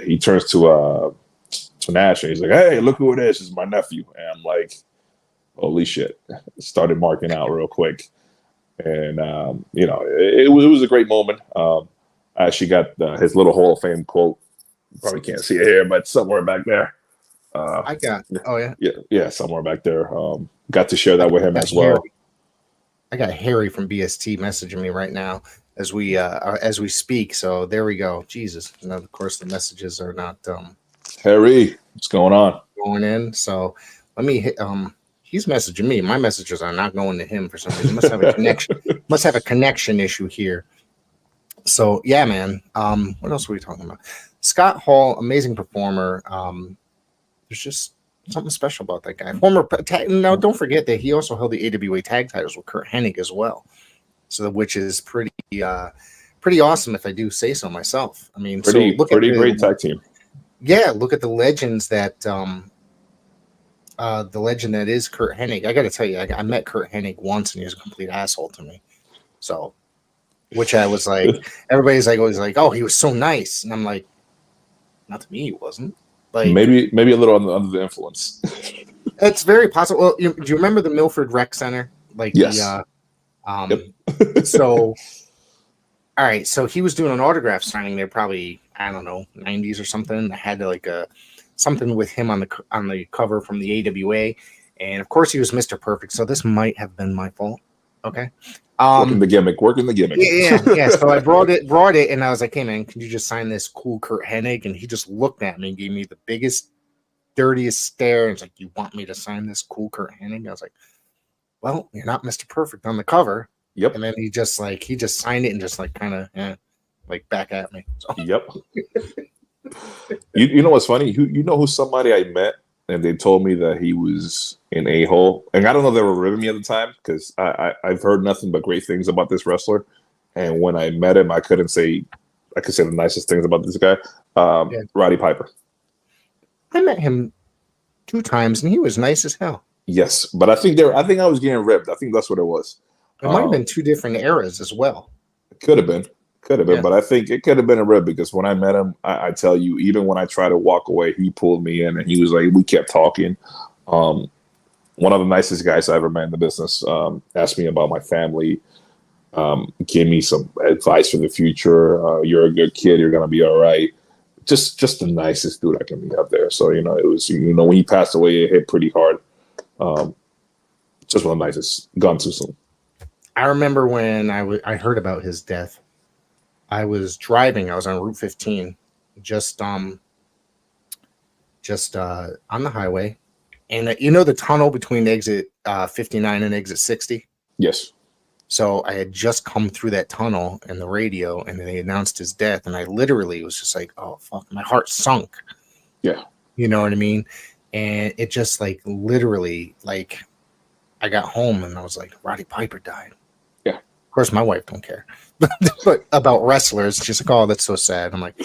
he turns to Nash, and he's like, hey, look who it is. It's my nephew. And I'm like, holy shit. Started marking out real quick. And, it was a great moment. I actually got his little Hall of Fame quote. You probably can't see it here, but somewhere back there. I got. Oh yeah. Yeah, somewhere back there. Got to share that with him as well. I got Harry from BST messaging me right now as we speak. So there we go. Jesus. And of course, the messages are not Harry, what's going on? Going in. So let me hit. He's messaging me. My messages are not going to him for some reason. Must have a connection. Must have a connection issue here. So yeah, man. What else were we talking about? Scott Hall, amazing performer. There's just something special about that guy. Now, don't forget that he also held the AWA tag titles with Kurt Hennig as well. So, which is pretty awesome, if I do say so myself. I mean, pretty great tag team. Yeah, look at the legends that the legend that is Kurt Hennig. I got to tell you, I met Kurt Hennig once, and he was a complete asshole to me. So, which I was like, everybody's like always like, oh, he was so nice, and I'm like, not to me, he wasn't. Like maybe a little under the influence. It's very possible. Well, do you remember the Milford Rec Center? Like yes. Yep. So, all right. So he was doing an autograph signing there, probably I don't know, 90s or something. I had like something with him on the cover from the AWA, and of course he was Mr. Perfect. So this might have been my fault. Okay. Working the gimmick. Yeah. So I brought it, and I was like, "Hey, man, can you just sign this cool Kurt Hennig?" And he just looked at me and gave me the biggest, dirtiest stare. And it's like, "You want me to sign this cool Kurt Hennig?" I was like, "Well, you're not Mr. Perfect on the cover." Yep. And then he just signed it and just like kind of like back at me. So. Yep. You know what's funny? You know who somebody I met, and they told me that he was an a-hole. And I don't know if they were ribbing me at the time, because I've heard nothing but great things about this wrestler. And when I met him, I could say the nicest things about this guy. Roddy Piper. I met him 2 times, and he was nice as hell. Yes, but I think I was getting ribbed. I think that's what it was. It might have been 2 different eras as well. It could have been. But I think it could have been a rib, because when I met him, I tell you, even when I tried to walk away, he pulled me in, and he was like, we kept talking. One of the nicest guys I ever met in the business. Asked me about my family, gave me some advice for the future. You're a good kid. You're going to be all right. Just the nicest dude I can meet up there. So, it was, when he passed away, it hit pretty hard. Just one of the nicest. Gone too soon. I remember when I heard about his death. I was driving. I was on Route 15, just on the highway, and the tunnel between exit 59 and exit 60. Yes. So I had just come through that tunnel in the radio, and they announced his death, and I literally was just like, "Oh fuck!" My heart sunk. Yeah. You know what I mean? And it just like literally like I got home and I was like, Roddy Piper died. Yeah. Of course, my wife don't care. But about wrestlers, she's like, "Oh, that's so sad." I'm like,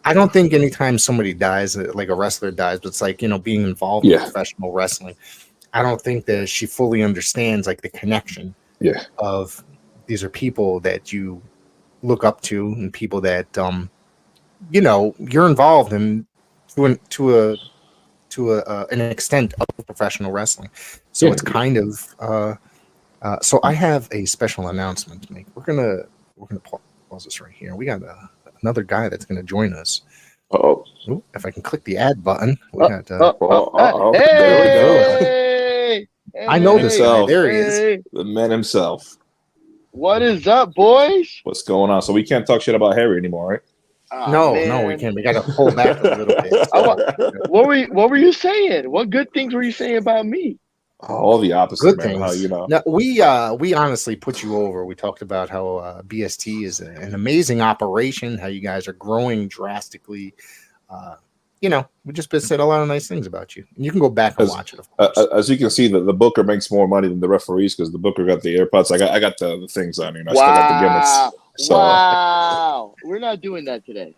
I don't think anytime somebody dies, like a wrestler dies, but it's like, being involved in professional wrestling. I don't think that she fully understands like the connection. Yeah. Of these are people that you look up to and people that you're involved in to an extent of professional wrestling. So it's kind of so I have a special announcement to make. We're gonna pause this right here. We got another guy that's gonna join us. Oh, if I can click the add button, we got. there we go. Hey, I know this guy. There he is. The man himself. What is up, boys? What's going on? So we can't talk shit about Harry anymore, right? Oh, no, man. we can't. We got to pull back a little bit. What were you saying? What good things were you saying about me? All the opposite, Good man. things. How, you know. No, we honestly put you over. We talked about how BST is an amazing operation. How you guys are growing drastically. We just said a lot of nice things about you. And you can go back and watch it. Of course. As you can see, the booker makes more money than the referees because the booker got the AirPods. I got the things on here. And I still got the gimmicks. So, wow. We're not doing that today.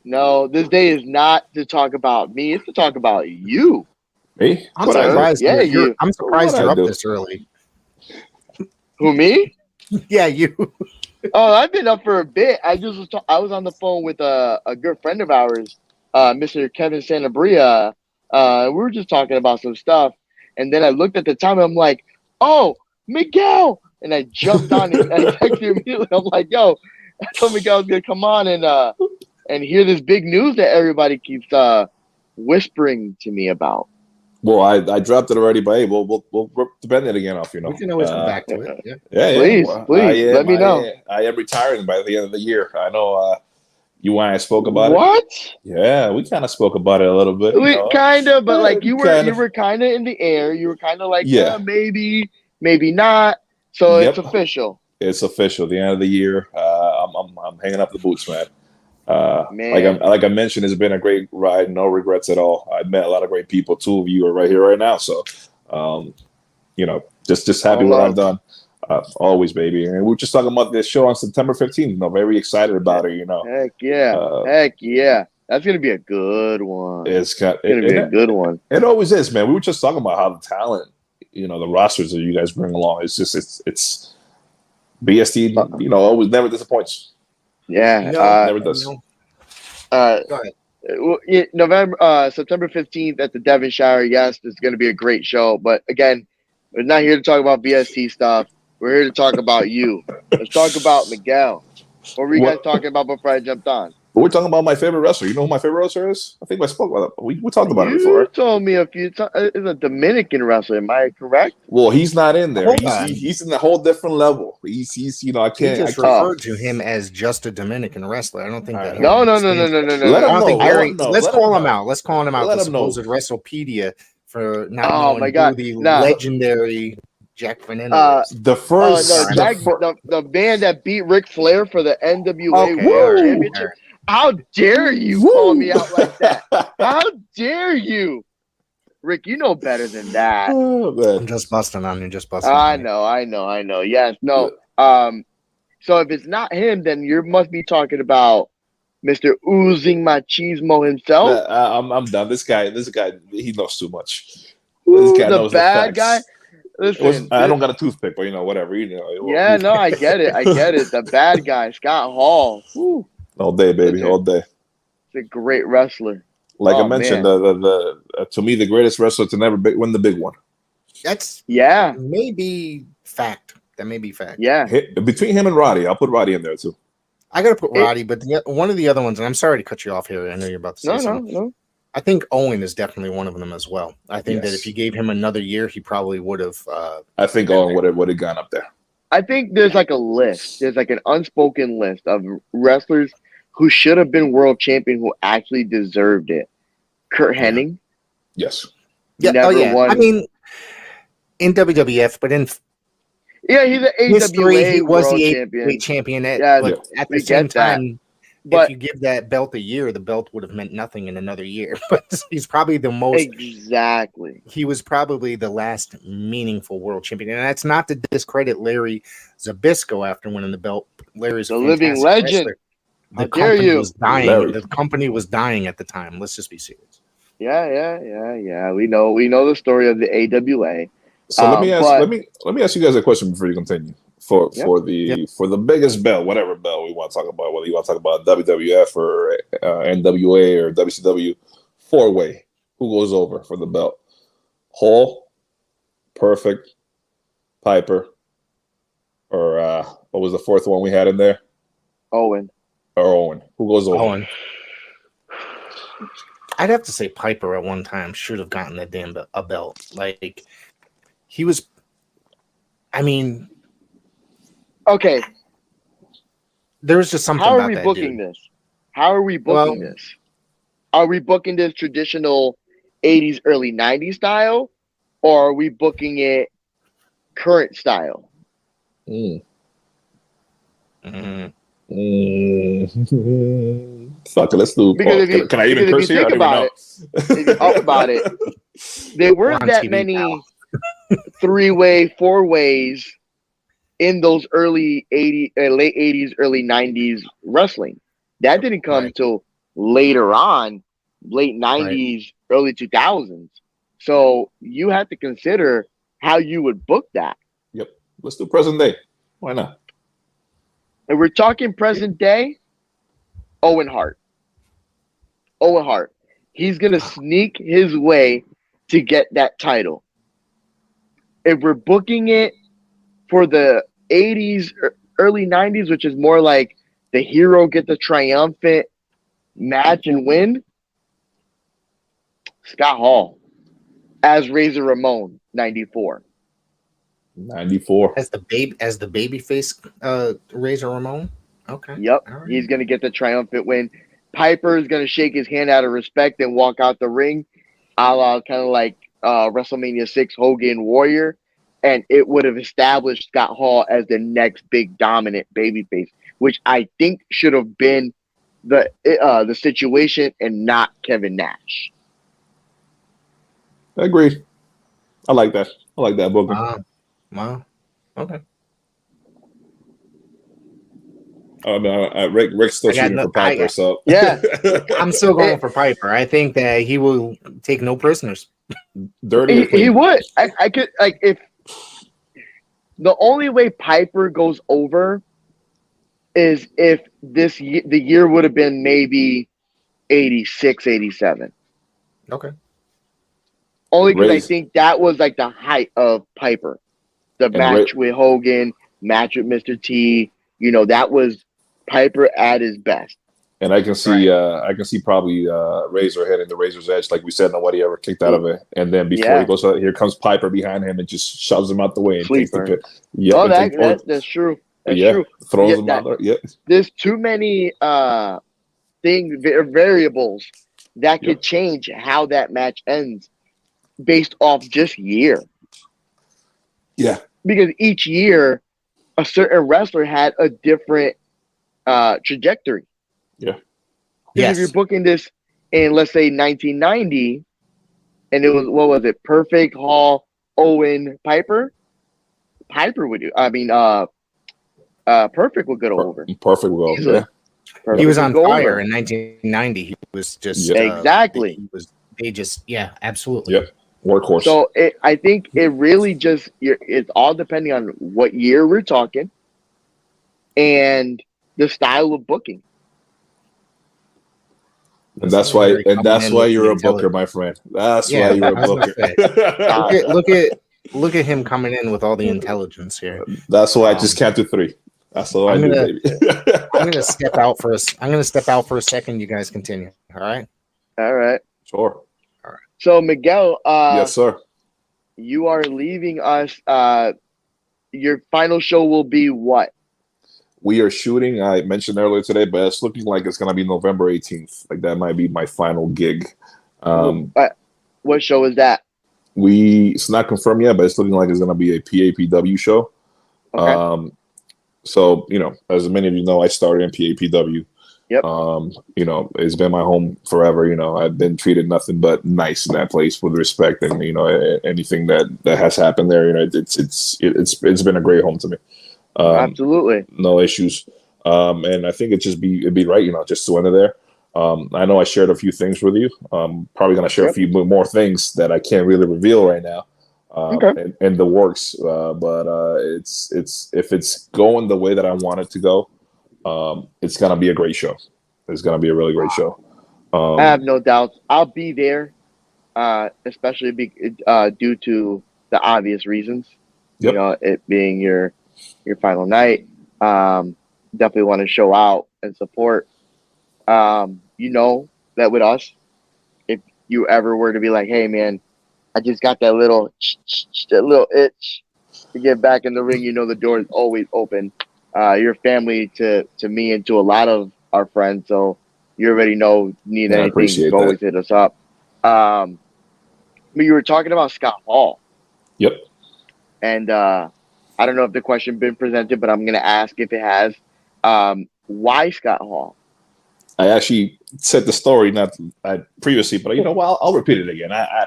No, this day is not to talk about me. It's to talk about you. Me? I'm surprised. Yeah, I'm surprised you're up do? this early. Who, me? Yeah, you. Oh, I've been up for a bit. I was on the phone with a good friend of ours, Mr. Kevin Santabria. We were just talking about some stuff, and then I looked at the time. And I'm like, "Oh, Miguel!" And I jumped on it. I texted him immediately. I'm like, "Yo, I told Miguel I was gonna come on and hear this big news that everybody keeps whispering to me about." well, I dropped it already, but hey, we'll rip the band-aid again off. We can always come back to it. Yeah. Yeah, Please, let me know. I am retiring by the end of the year. I know you and I spoke about it. What? Yeah, we kind of spoke about it a little bit. We kind of, but like you Kinda. were kind of in the air. You were kind of like, Yeah. maybe not. So Yep. it's official. It's official. The end of the year. I'm hanging up the boots, man. Man. Like I mentioned, it's been a great ride. No regrets at all. I met a lot of great people. Two of you are right here, right now. So, just happy what I've done. Always, baby. And we were just talking about this show on September 15th. Very excited about it. Heck yeah. That's gonna be a good one. It's gonna be a good one. It always is, man. We were just talking about how the talent, the rosters that you guys bring along. It's just it's BST. Always never disappoints. Yeah. Never does. Go ahead. September 15th at the Devonshire. Yes, it's going to be a great show. But again, we're not here to talk about BST stuff. We're here to talk about you. Let's talk about Miguel. What were you guys talking about before I jumped on? We're talking about my favorite wrestler. You know who my favorite wrestler is? I think I spoke about it. We talked about it before. You told me a few times. It's a Dominican wrestler. Am I correct? Well, he's not in there. Hold on. He's in a whole different level. He's I He can't. just referred to him as just a Dominican wrestler. I don't think that. No. Let him know. Let's call him out. Let's call him out. Let The him know. supposed WrestlePedia for not Oh knowing my God. who the No. legendary Jack Veneno is. The first. The band that beat Ric Flair for the NWA Okay, World all right. Championship. How dare you call me out like that? How dare you? Rick, you know better than that. Oh, man. I'm just busting on you. I know. Yes, no. So if it's not him, then you must be talking about Mr. Oozing Machismo himself. I'm done. This guy, he knows too much. Ooh, This guy the knows bad the guy. facts. Listen, I don't got a toothpick, but whatever. yeah, no, I get it. The bad guy, Scott Hall. Ooh, All day, baby, all day. he's a great wrestler. Like I mentioned, the to me the greatest wrestler to never win the big one. That's Yeah, maybe fact. That may be fact. yeah. Between him and Roddy, I'll put Roddy in there too. I got to put Roddy, but one of the other ones, and I'm sorry to cut you off here. I know you're about to say something. No. I think Owen is definitely one of them as well. I think that Yes. if you gave him another year, he probably would have. I think Owen would have gone up there. I think there's like a list. There's like an unspoken list of wrestlers who should have been world champion who actually deserved it. Kurt Hennig. Yes. Yeah. Never won. I mean, in WWF, but in Yeah, he's an AWA history, he was world the champion. AWA champion. Yeah, But at the we same get that. time, But if you give that belt a year, the belt would have meant nothing in another year. But he's probably the most. exactly. He was probably the last meaningful world champion, and that's not to discredit Larry Zbyszko after winning the belt. Larry's a The living fantastic legend. wrestler. How dare you? Was dying. Larry. The company was dying at the time. Let's just be serious. Yeah. We know the story of the AWA. So let me ask But let me ask you guys a question before you continue. For yep. for the biggest belt, whatever belt we want to talk about, whether you want to talk about WWF or NWA or WCW, four way, who goes over for the belt? Hall, Perfect, Piper, or what was the fourth one we had in there? Owen. Or Owen. Who goes over? Owen. I'd have to say Piper at one time should have gotten that damn a belt. Like, he was. I mean, Okay. there was just something How are about we that booking dude. this? How are we booking this? Are we booking this traditional 80s, early 90s style? Or are we booking it current style? Mm. Mm. Fuck it, let's do. Because Can I even if you curse here? I think don't even about if you think about it, there We're weren't on that TV many three-way, four-ways in those early 80s, late 80s, early 90s wrestling. That didn't come Right. till later on, late Right. 90s, early 2000s. So you have to consider how you would book that. Yep. Let's do present day. Why not? And we're talking present day, Owen Hart. Owen Hart. He's going to sneak his way to get that title. If we're booking it for the 80s, early 90s, which is more like the hero get the triumphant match and win, Scott Hall as Razor Ramon, 94. 94. As the baby face Razor Ramon. Okay. Yep. All right. He's going to get the triumphant win. Piper is going to shake his hand out of respect and walk out the ring, a la kind of like WrestleMania 6 Hogan Warrior. And it would have established Scott Hall as the next big dominant babyface, which I think should have been the situation and not Kevin Nash. Agreed. I like that. I like that booking. Wow. Okay. Rick's still shooting for Piper, so yeah, I'm still going for Piper. I think that he will take no prisoners. Dirty. He would. I could like if the only way Piper goes over is if the year would have been maybe 86, 87. Okay. Only because I think that was like the height of Piper. The match with Hogan, match with Mr. T, that was Piper at his best. And I can see probably Razor hitting the Razor's Edge, like we said, nobody ever kicked out of it. And then before he goes out, here comes Piper behind him and just shoves him out the way and takes the pit. Yep, oh, that's true. That's true. Throws him out there. Yeah. There's too many variables that could change how that match ends based off just year. Yeah. Because each year, a certain wrestler had a different trajectory. Yeah. Because if you're booking this in, let's say, 1990, and it was, what was it? Perfect, Hall, Owen, Piper? Piper would do. I mean, Perfect would go over. Perfect will go. Yeah. He was on fire in 1990. He was just exactly. Absolutely. Yep. Workhorse. So I think it really just it's all depending on what year we're talking and the style of booking. And that's why you're a booker, my friend. That's why you're a booker. Look at him coming in with all the intelligence here. That's why I just can't do 3. That's all I do, baby. I'm gonna step out for a second. You guys continue. All right. All right. Sure. All right. So Miguel, yes, sir. You are leaving us. Your final show will be what? We are shooting. I mentioned earlier today, but it's looking like it's gonna be November 18th. Like that might be my final gig. What show is that? It's not confirmed yet, but it's looking like it's gonna be a PAPW show. Okay. So, as many of you know, I started in PAPW. Yep. It's been my home forever. I've been treated nothing but nice in that place with respect, and anything that has happened there, it's been a great home to me. Absolutely, no issues. And I think it'd be right, just to enter there. I know I shared a few things with you. Probably going to share a few more things that I can't really reveal right now. In the works, but it's if it's going the way that I want it to go, it's gonna be a great show. It's gonna be a really great show. I have no doubts. I'll be there, especially due to the obvious reasons. Yep. You know, it being your final night. Definitely want to show out and support. You know that with us, if you ever were to be like, "Hey, man, I just got that little itch to get back in the ring," you know the door is always open. You're family to me and to a lot of our friends, so you already know, need anything, you can always hit us up. But you were talking about Scott Hall. Yep. And I don't know if the question been presented, but I'm going to ask if it has. Why Scott Hall? I actually said the story not previously, but I'll repeat it again. I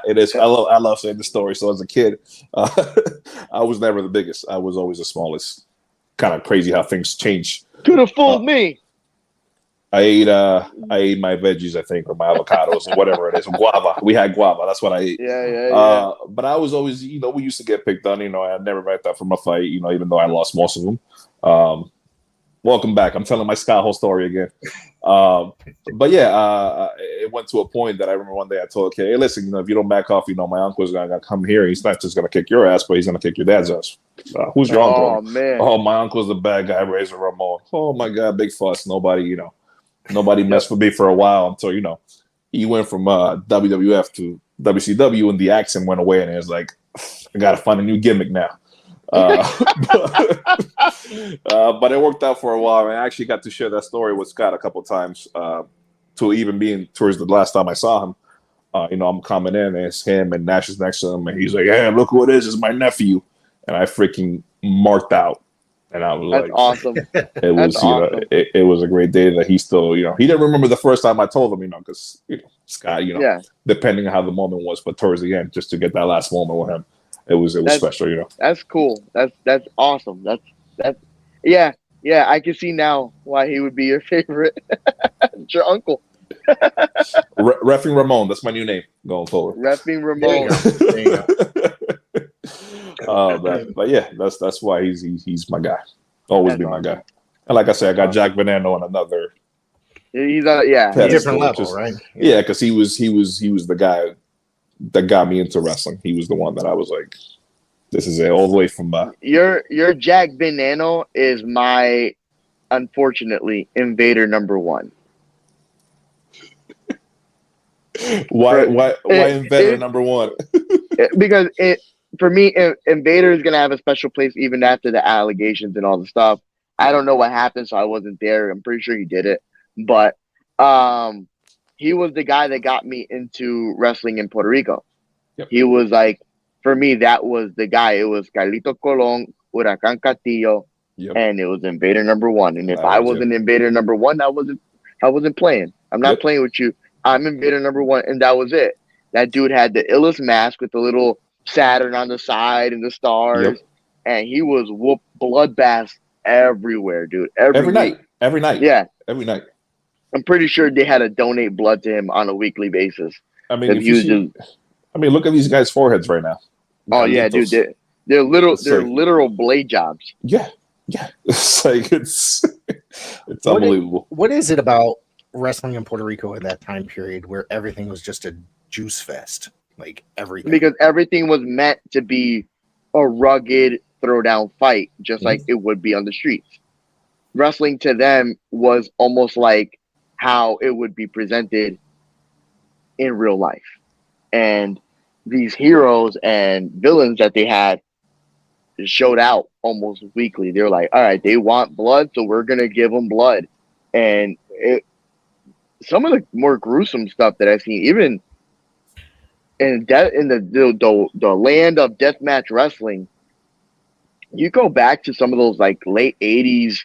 love saying the story. So as a kid, I was never the biggest. I was always the smallest. Kind of crazy how things change. Could have fooled me. I ate my veggies, I think, or my avocados, or whatever it is. Guava. We had guava. That's what I ate. Yeah. But I was always, we used to get picked on. I never backed up from a fight. Even though I lost most of them. Welcome back. I'm telling my Scott Hall story again. But yeah, it went to a point that I remember one day I told, okay, hey, listen, if you don't back off, my uncle's gonna come here. He's not just gonna kick your ass, but he's gonna kick your dad's ass. Who's your uncle? Oh man. Oh, my uncle's the bad guy, Razor Ramon. Oh my God, big fuss. Nobody messed with me for a while until he went from WWF to WCW, and the accent went away, and it was like, I gotta find a new gimmick now. But it worked out for a while. I actually got to share that story with Scott a couple of times, to even being towards the last time I saw him. I'm coming in, and it's him, and Nash is next to him, and he's like, "Hey, look who it is! It's my nephew." And I freaking marked out, and I was That's awesome. It was, awesome. It was a great day that he still, he didn't remember the first time I told him, because Scott, depending on how the moment was, but towards the end, just to get that last moment with him. It was special, That's cool. That's awesome. That's yeah. I can see now why he would be your favorite. It's your uncle. Reffing Ramon. That's my new name going forward. Reffing Ramon. There you go. But yeah, that's why he's my guy. Always be my guy. And like I said, I got Jack Veneno on another. He's on different level, right? Yeah, because he was the guy that got me into wrestling. He was the one that I was like, this is it, all the way from your Jack Veneno is my, unfortunately, Invader number 1. Why Invader number 1? Because for me, Invader is gonna have a special place even after the allegations and all the stuff. I don't know what happened, so I wasn't there. I'm pretty sure he did it, but he was the guy that got me into wrestling in Puerto Rico. Yep. He was like, for me, that was the guy. It was Carlito Colon, Huracan Castillo, and it was Invader number 1. And if I wasn't Invader number 1, I wasn't playing. I'm not playing with you. I'm Invader number 1, and that was it. That dude had the illest mask with the little Saturn on the side and the stars, and he was bloodbaths everywhere, dude. Every night. Yeah, every night. I'm pretty sure they had to donate blood to him on a weekly basis. I mean, look at these guys' foreheads right now. Oh yeah, dude, they're literal blade jobs. Yeah. It's like it's unbelievable. What is it about wrestling in Puerto Rico at that time period where everything was just a juice fest? Like everything, because everything was meant to be a rugged throwdown fight, just like it would be on the streets. Wrestling to them was almost like how it would be presented in real life. And these heroes and villains that they had showed out almost weekly. They were like, all right, they want blood, so we're going to give them blood. And some of the more gruesome stuff that I've seen, even in the land of deathmatch wrestling, you go back to some of those like late 80s,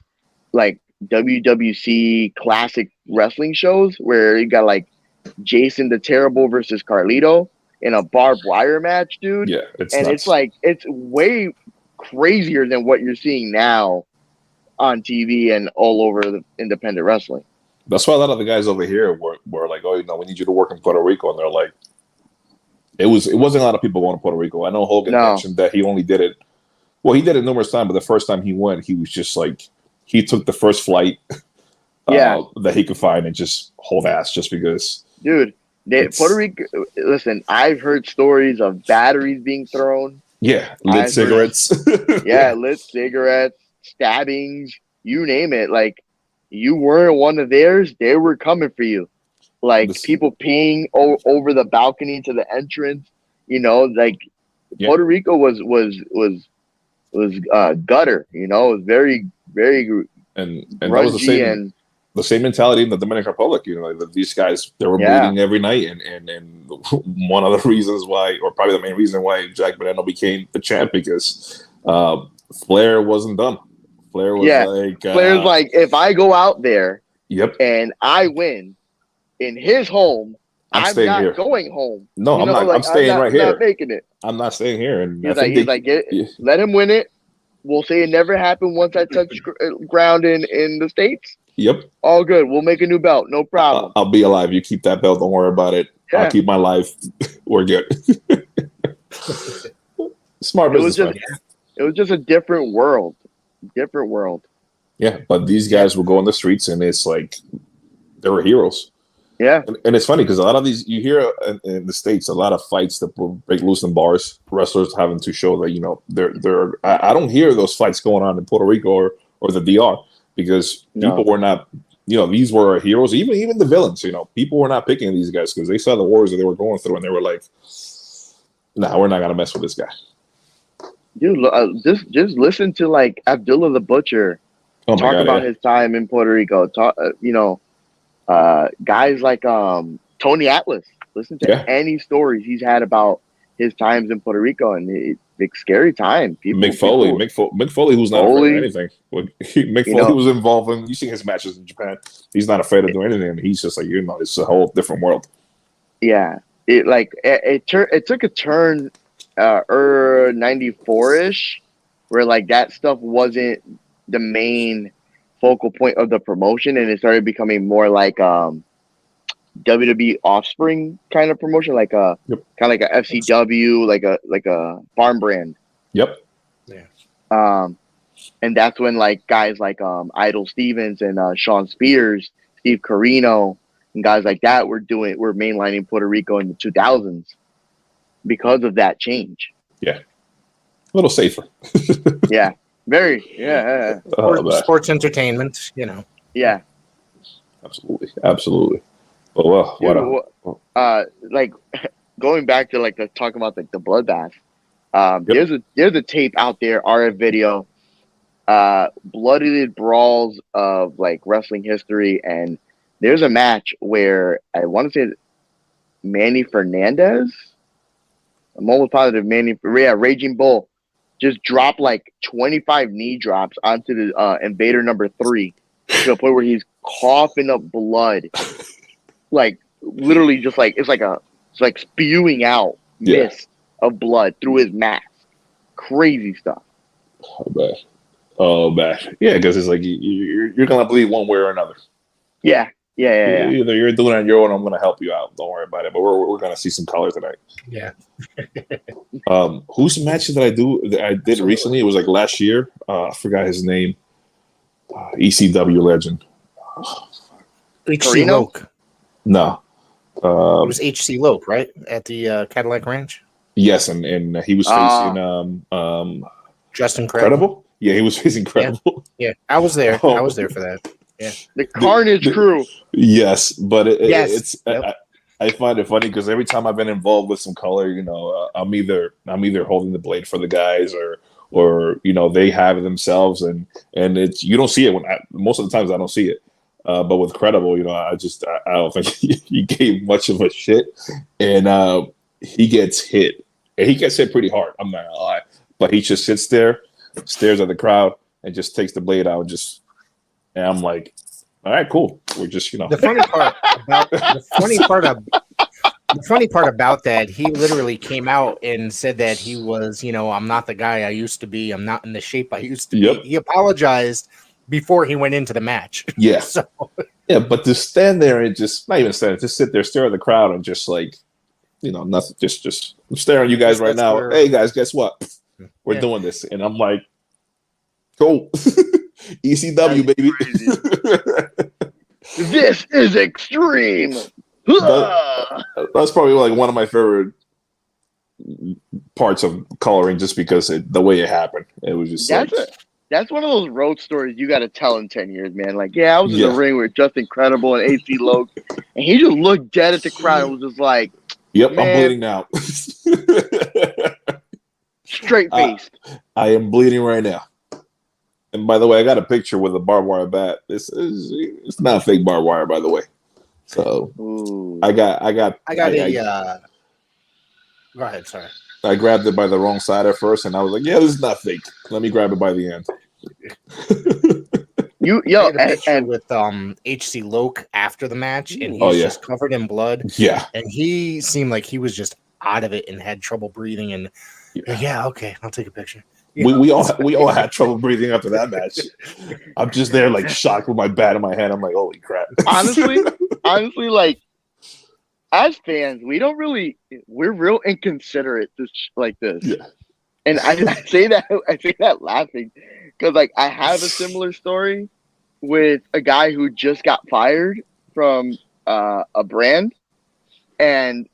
like WWC classic wrestling shows where you got like Jason the Terrible versus Carlito in a barbed wire match, dude. Yeah, it's like it's way crazier than what you're seeing now on TV and all over the independent wrestling. That's why a lot of the guys over here were like, oh, we need you to work in Puerto Rico, and they're like, it wasn't a lot of people going to Puerto Rico. I know Hogan mentioned that he only did it. Well, he did it numerous times, but the first time he went, he was just like, he took the first flight that he could find and just hold ass just because. Dude, Puerto Rico, listen, I've heard stories of batteries being thrown. Yeah, lit cigarettes. Lit cigarettes, stabbings, you name it. Like, you weren't one of theirs, they were coming for you. Like, people peeing over the balcony to the entrance. Puerto Rico was gutter. It was very, very and that was the same mentality in the Dominican Republic. That these guys, they were bleeding every night, and one of the reasons why, or probably the main reason why, Jack Veneno became the champ, because Flair wasn't done. Flair was Flair's like, if I go out there, and I win in his home, I'm not going home. No, I'm not. I'm staying right here. I'm not making it. I'm not staying here. And he's like, let him win it. We'll say it never happened once I touch ground in the States. Yep. All good. We'll make a new belt. No problem. I'll be alive. You keep that belt. Don't worry about it. Yeah. I'll keep my life. We're good. Smart business. It was just a different world. Different world. Yeah, but these guys will go on the streets, and it's like they were heroes. Yeah, and it's funny because a lot of these, you hear in the States, a lot of fights that will break loose in bars, wrestlers having to show that they're. I don't hear those fights going on in Puerto Rico or the DR, because people were not. These were heroes. Even the villains. People were not picking these guys because they saw the wars that they were going through, and they were like, "Nah, we're not gonna mess with this guy." Dude, just listen to like Abdullah the Butcher talk about his time in Puerto Rico. Guys like Tony Atlas. Listen to any stories he's had about his times in Puerto Rico, and it's a scary time. Mick Foley, who's not afraid of anything. Mick Foley was involved in. You see his matches in Japan. He's not afraid of doing anything. He's just like, it's a whole different world. Yeah, it took a turn. 94-ish, where like that stuff wasn't the main focal point of the promotion, and it started becoming more like WWE Offspring kind of promotion, like kind of like a FCW, like a farm brand. Yep. Yeah. And that's when like guys like Idol Stevens and Sean Spears, Steve Corino, and guys like that were mainlining Puerto Rico in the 2000s. Because of that change. Yeah. A little safer. Yeah. Very. Yeah. Sports entertainment, Yeah. Absolutely. But like going back to like talking about like the bloodbath. There's a tape out there, RF video, blooded brawls of like wrestling history, and there's a match where I want to say Manny Fernandez. I'm almost positive Raging Bull just dropped like 25 knee drops onto the Invader number 3 to the point where he's coughing up blood. Like literally just like it's like spewing out mist of blood through his mask. Crazy stuff. Oh bad. Yeah, because it's like you're gonna bleed one way or another. Yeah. Either you're doing it on your own, I'm going to help you out. Don't worry about it. But we're going to see some color tonight. Yeah. Whose match did I did recently? It was like last year. I forgot his name. ECW legend. H.C. Loke. No. It was H.C. Loke, right? At the Cadillac Ranch? Yes, and he was facing Justin Incredible? Yeah, he was facing Incredible. Yeah. I was there. I was there for that. Yeah, the Carnage crew. Yes, but I find it funny because every time I've been involved with some color, I'm either holding the blade for the guys or they have it themselves, and it's you don't see it most of the times I don't see it. But with Credible, I don't think he gave much of a shit, and he gets hit, and he gets hit pretty hard. I'm not gonna lie, but he just sits there, stares at the crowd, and just takes the blade out, and I'm like, all right, cool. We're just, The funny part about that, he literally came out and said that he was, I'm not the guy I used to be. I'm not in the shape I used to be. He apologized before he went into the match. Yeah. So Yeah, but to stand there and just not even stand, just sit there, stare at the crowd, and just like, nothing, just I'm staring at you guys right now. Where, hey guys, guess what? We're doing this, and I'm like, cool, ECW baby. This is extreme. That's probably like one of my favorite parts of coloring, just because the way it happened. It was just that's one of those road stories you got to tell in 10 years, man. Like, I was in the ring with Just Incredible and AC Loke, and he just looked dead at the crowd and was just like, "Yep, I'm bleeding now." Straight faced. I am bleeding right now. And by the way, I got a picture with a barbed wire bat. It's not fake barbed wire, by the way. So I got Go ahead, sorry. I grabbed it by the wrong side at first, and I was like, "Yeah, this is not fake. Let me grab it by the end." And with HC Loke after the match, and he's just covered in blood. Yeah, and he seemed like he was just out of it and had trouble breathing. And okay, I'll take a picture. We all had trouble breathing after that match. I'm just there like shocked with my bat in my hand. I'm like, holy crap. Honestly, like, as fans, we're real inconsiderate like this. Yeah. And I say that laughing because, like, I have a similar story with a guy who just got fired from a brand, and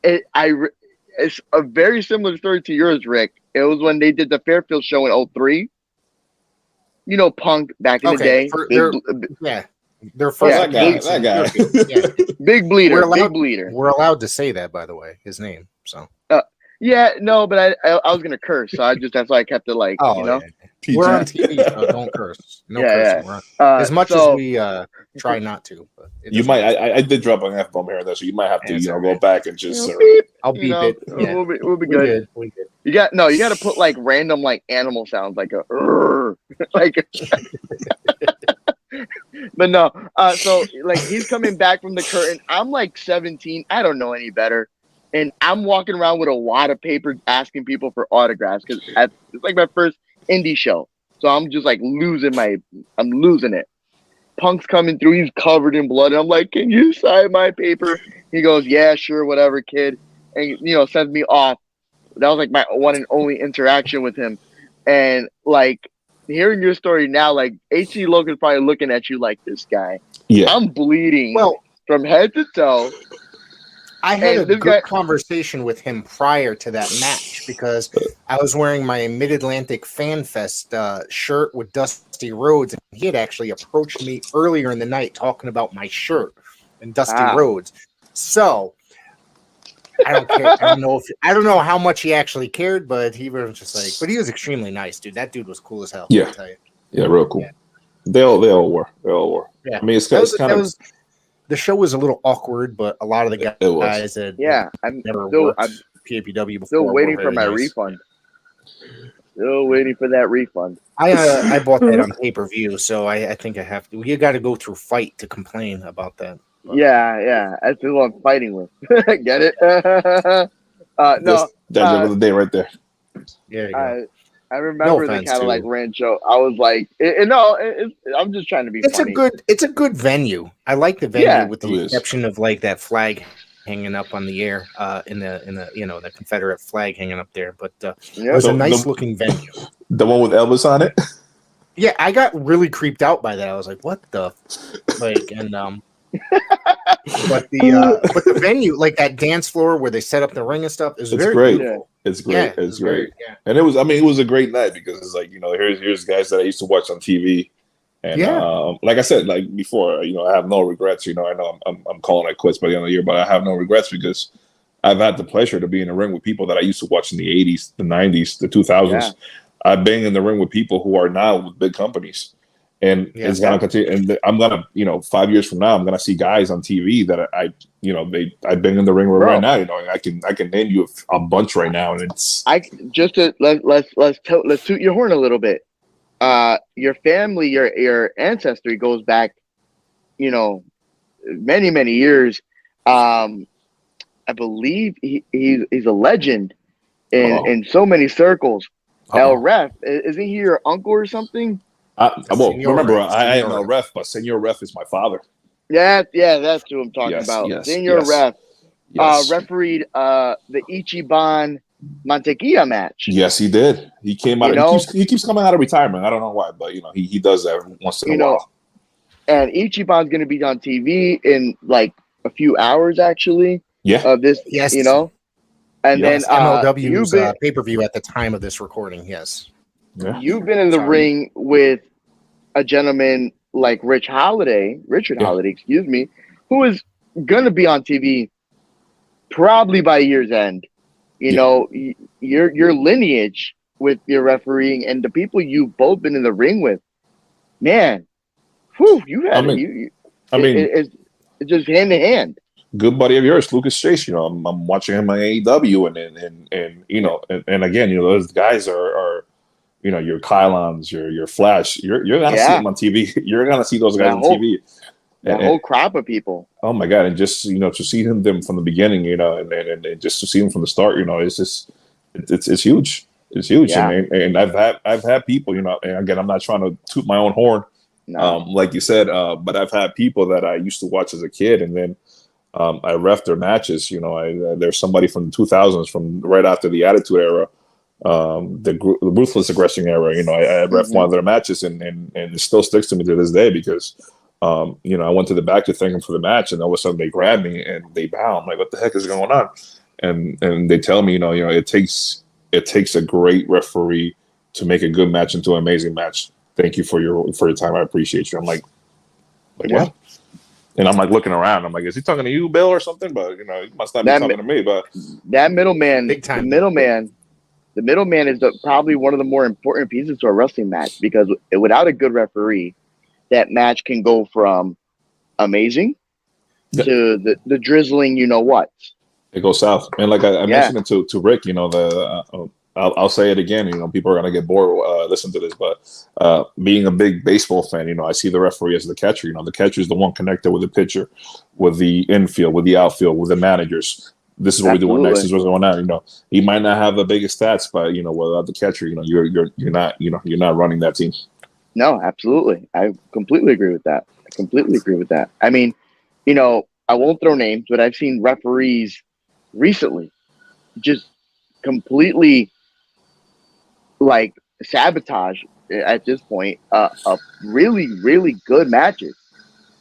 it's a very similar story to yours, Rick. It was when they did the Fairfield show in 2003. Punk back in the day. Their first that guy. Big bleeder. Big bleeder. We're allowed to say that, by the way, his name. So. But I was gonna curse, so that's why I kept it like, We're on TV, so don't curse. No cursing. As much as we try not to. But you might. I did drop an F-bomb here and there, so you might have to, go back and just. I'll beep it. Yeah. We'll be good. We good. You got to put like random like animal sounds, like a like. But no. So like he's coming back from the curtain. I'm like 17. I don't know any better. And I'm walking around with a wad of paper asking people for autographs because it's like my first indie show. So I'm just like losing it. Punk's coming through. He's covered in blood. And I'm like, can you sign my paper? He goes, yeah, sure, whatever, kid. And, sends me off. That was like my one and only interaction with him. And like hearing your story now, like HC Logan's probably looking at you like, this guy. Yeah. I'm bleeding from head to toe. I had a good conversation with him prior to that match because I was wearing my Mid-Atlantic Fan Fest shirt with Dusty Rhodes, and he had actually approached me earlier in the night talking about my shirt and Dusty Rhodes. So I don't care. I don't know how much he actually cared, but he was just like. But he was extremely nice, dude. That dude was cool as hell. Yeah, I tell you. Yeah, real cool. Yeah. They all were. Yeah, I mean, it's kind of. The show was a little awkward, but a lot of the guys that I'm never still worked PAPW before. Still waiting for my refund. Still waiting for that refund. I bought that on pay-per-view, so I think I have to. You got to go through Fight to complain about that. But. Yeah, that's who I'm fighting with. Get it? No, that's the day right there. Yeah. I remember the Cadillac Rancho. I was like, I'm just trying to be funny. It's a good venue. I like the venue with the exception of like that flag hanging up on the air in the the Confederate flag hanging up there. But it was a nice looking venue. The one with Elvis on it? Yeah, I got really creeped out by that. I was like, what the but the venue, like that dance floor where they set up the ring and stuff, is very great. Beautiful. It's great. Yeah, it's great. Yeah. And it was a great night because it's like, here's guys that I used to watch on TV. And like I said, like before, I have no regrets. I know I'm calling it quits by the end of the year, but I have no regrets because I've had the pleasure to be in the ring with people that I used to watch in the 80s, the 90s, the 2000s. Yeah. I've been in the ring with people who are now with big companies. And it's gonna continue. And I'm gonna, 5 years from now, I'm gonna see guys on TV that I've been in the ring with right now. I can name you a bunch right now, and it's let's toot your horn a little bit. Your family, your ancestry goes back, many years. I believe he's a legend in so many circles. El Ref, isn't he your uncle or something? Remember, I am El Ref, but Senor Ref is my father. That's who I'm talking Yes, about. yes, Senior yes, ref yes. refereed the Ichiban Mantequilla match. Yes, he did. He came out. You know, He keeps coming out of retirement. I don't know why, but he does that once in a you know, while. and Ichiban's going to be on TV in like a few hours, actually. Yeah, Of this, Yes. and then Yes, MLW's you've been pay-per-view at the time of this recording. Yes. yeah, you've been in the ring with a gentleman like Richard Holiday, yeah. excuse me, who is going to be on TV probably by year's end. You know, your lineage with your refereeing and the people you've both been in the ring with, man. Whew, you had it's just hand to hand. Good buddy of yours, Lucas Chase. I'm watching him on AEW, and again, those guys are your Kylons, your Flash. You're gonna see them on TV. You're gonna see those guys on TV. That whole crop of people. Oh my god! And just to see them from the beginning, and just to see them from the start, it's just it's huge. It's huge. Yeah. And I've had people, and again, I'm not trying to toot my own horn, like you said, but I've had people that I used to watch as a kid, and then I ref their matches. There's somebody from the 2000s, from right after the Attitude Era, the Ruthless Aggression Era. I ref one of their matches, and it still sticks to me to this day because. I went to the back to thank them for the match, and all of a sudden they grab me and they bow. I'm like, "What the heck is going on?" And they tell me, it takes a great referee to make a good match into an amazing match. Thank you for your time. I appreciate you. I'm like what? And I'm like looking around. I'm like, is he talking to you, Bill, or something? But he must not be talking to me. But that middleman, the middleman is probably one of the more important pieces to a wrestling match because without a good referee. That match can go from amazing to the drizzling, what. It goes south. And like I mentioned it to Rick, I'll say it again, people are going to get bored listen to this, but being a big baseball fan, I see the referee as the catcher. The catcher is the one connected with the pitcher, with the infield, with the outfield, with the managers. This is what we're doing next. This is what's going on. He might not have the biggest stats, but without the catcher, you're not running that team. No, absolutely. I completely agree with that. I mean, I won't throw names, but I've seen referees recently just completely like sabotage at this point a really, really good matches.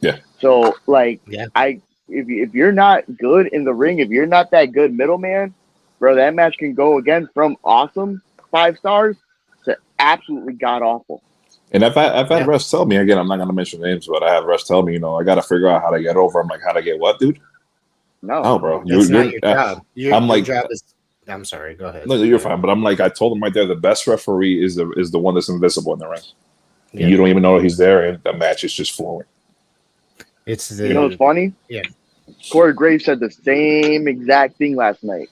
Yeah. So if you're not good in the ring, if you're not that good middleman, bro, that match can go again from awesome 5 stars to absolutely god awful. And I've had refs tell me, again, I'm not going to mention names, but I have refs tell me, I got to figure out how to get over. I'm like, how to get what, dude? No, bro. It's not your job. Your job is. I'm sorry. Go ahead. No, you're fine. But I'm like, I told him right there, the best referee is the one that's invisible in the ring. Yeah. You don't even know he's there, and the match is just flowing. It's what's funny? Yeah. Corey Graves said the same exact thing last night.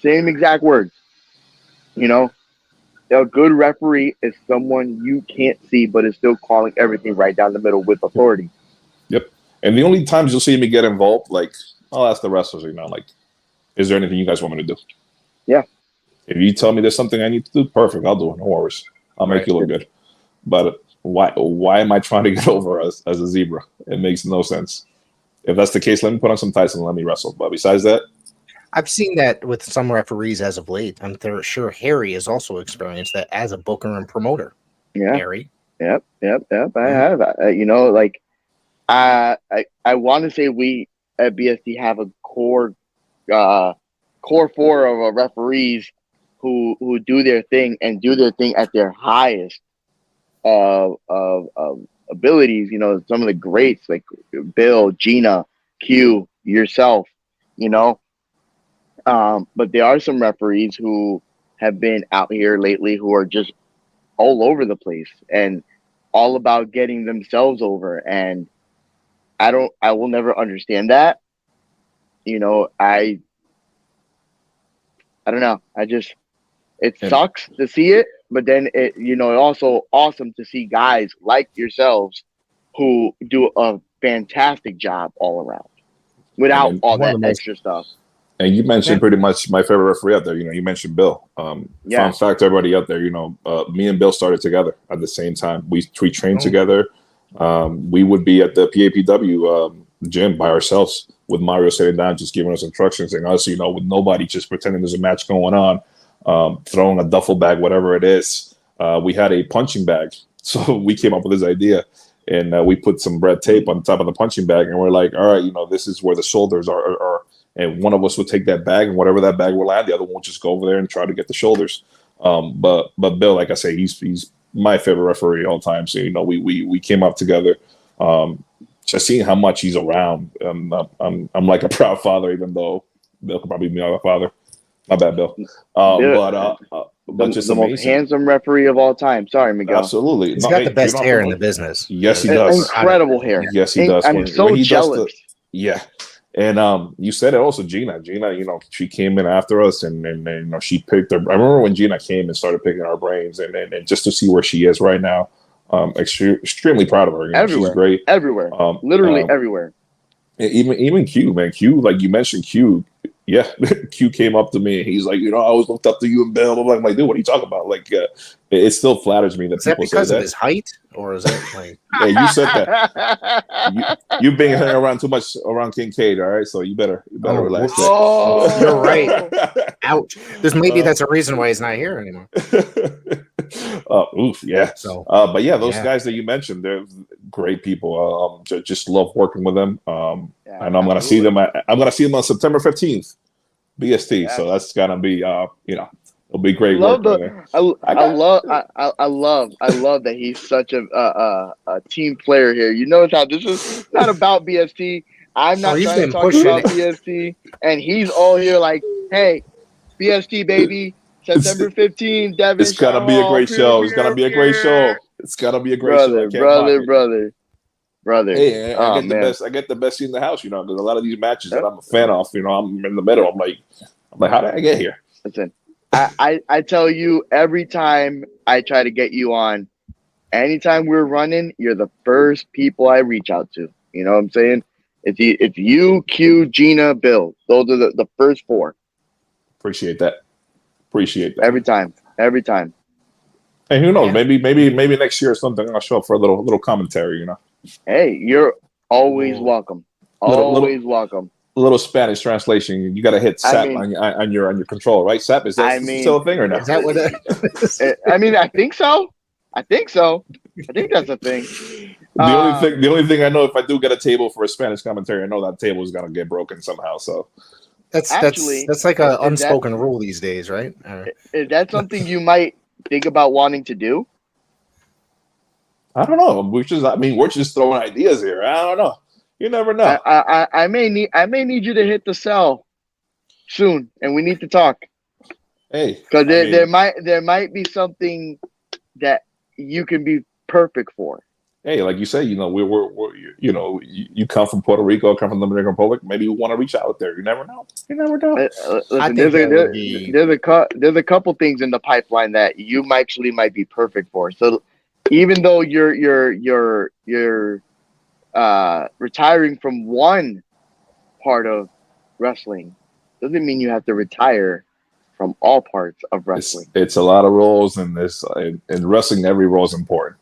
Same exact words. A good referee is someone you can't see, but is still calling everything right down the middle with authority. Yep. And the only times you'll see me get involved, like, I'll ask the wrestlers, like, is there anything you guys want me to do? Yeah. If you tell me there's something I need to do, perfect. I'll do it. No worries. I'll make you look good. But why am I trying to get over as a zebra? It makes no sense. If that's the case, let me put on some tights and let me wrestle. But besides that, I've seen that with some referees as of late. I'm sure Harry has also experienced that as a booker and promoter. Yeah. Harry. Yep. I have. I want to say we at BSD have a core 4 of referees who do their thing and do their thing at their highest of abilities. Some of the greats like Bill, Gina, Q, yourself. But there are some referees who have been out here lately who are just all over the place and all about getting themselves over. And I will never understand that. I don't know. It sucks to see it, but then it's also awesome to see guys like yourselves who do a fantastic job all around without all that extra stuff. And you mentioned pretty much my favorite referee out there. You mentioned Bill. Fun fact, everybody out there, me and Bill started together at the same time. We trained together. We would be at the PAPW gym by ourselves with Mario sitting down, just giving us instructions, and us, with nobody, just pretending there's a match going on, throwing a duffel bag, whatever it is. We had a punching bag, so we came up with this idea, and we put some red tape on top of the punching bag, and we're like, all right, this is where the shoulders are, and one of us would take that bag, and whatever that bag will land, the other one would just go over there and try to get the shoulders. But Bill, like I say, he's my favorite referee all time. So we came up together. Just seeing how much he's around, I'm like a proud father, even though Bill could probably be my father. Not bad, Bill. But just the most handsome referee of all time. Sorry, Miguel. Absolutely, he's got the best hair in the business. Yes, he does. Incredible hair. Yes, he does. I'm so jealous. Yeah. And you said it also, Gina. Gina, she came in after us, and she picked her. I remember when Gina came and started picking our brains, and just to see where she is right now, extremely proud of her. Everywhere, she's great. Everywhere, literally everywhere. Even Q, man. Q, like you mentioned, Q. Yeah, Q came up to me. And he's like, I always looked up to you and Bill. I'm like, dude, what are you talking about? Like, it still flatters me that is that people because say of that. his height, or is that like? Hey, you said that. You've been hanging around too much around Kincaid, all right? So you better relax. Oh, you're right. Ouch. That's a reason why he's not here anymore. Oof, yeah. So, but yeah, those guys that you mentioned, they're great people. Just love working with them. And I'm gonna see them. I'm gonna see them on September 15th, BST. Yeah. So that's gonna be, it'll be great. I love that he's such a team player here. You notice how this is not about BST. I'm not trying to talk about BST, and he's all here like, hey, BST baby. September 15th, Devin. It's gonna be a great show. It's gonna be a great show. It's gonna be a great show. Brother. Hey, I get the best seat in the house, because a lot of these matches that I'm a fan of, I'm in the middle. I'm like, how did I get here? Listen, I tell you, every time I try to get you on, anytime we're running, you're the first people I reach out to. You know what I'm saying? It's you, Q, Gina, Bill. Those are the first four. Appreciate that. Every time. And who knows? Maybe next year or something, I'll show up for a little commentary. Hey, you're always welcome. Always welcome. A little Spanish translation. You got to hit SAP on your controller, right? SAP, is that still a thing or not? Is that what it is? I think so. I think that's a thing. The only thing I know, if I do get a table for a Spanish commentary, I know that table is gonna get broken somehow. So. That's like an unspoken rule these days, right? Is that something you might think about wanting to do? I don't know. We're just throwing ideas here. I don't know. You never know. I may need you to hit the cell soon, and we need to talk. Hey, because there might be something that you can be perfect for. Hey, like you say, we're you come from Puerto Rico, come from the Dominican Republic. Maybe you want to reach out there. You never know. Listen, there's a couple things in the pipeline that you might be perfect for. So even though you're retiring from one part of wrestling, doesn't mean you have to retire from all parts of wrestling. It's a lot of roles, and in wrestling, every role is important.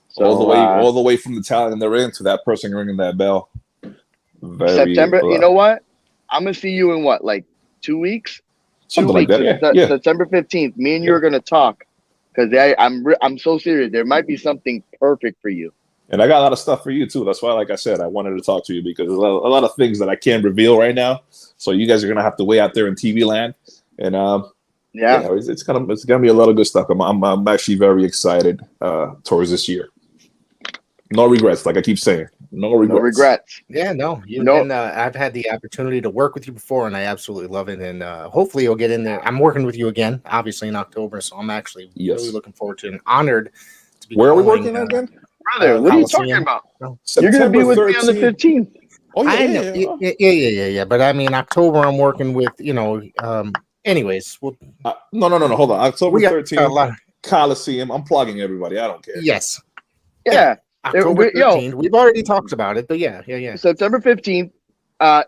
So, all the way from the talent in the ring to that person ringing that bell. September. You know what? I'm gonna see you in what, like 2 weeks? Something like that. Yeah. September 15th. Me and you are gonna talk because I'm so serious. There might be something perfect for you. And I got a lot of stuff for you too. That's why, like I said, I wanted to talk to you because there's a lot of things that I can't reveal right now. So you guys are gonna have to wait out there in TV land, and it's gonna be a lot of good stuff. I'm actually very excited towards this year. No regrets, like I keep saying. No regrets. Yeah, no. And I've had the opportunity to work with you before, and I absolutely love it. And hopefully you'll get in there. I'm working with you again, obviously in October, so I'm actually really looking forward to it and honored to be. Where are we working again? Brother, what are you talking about? You're going to be with 13th. Me on the 15th. Oh, yeah, I know. Yeah. But I mean, October, I'm working with, anyways. No. Hold on. October 13th, Coliseum. I'm plugging everybody. I don't care. Yes. Yeah. October 13th. We've already talked about it, but yeah. September 15th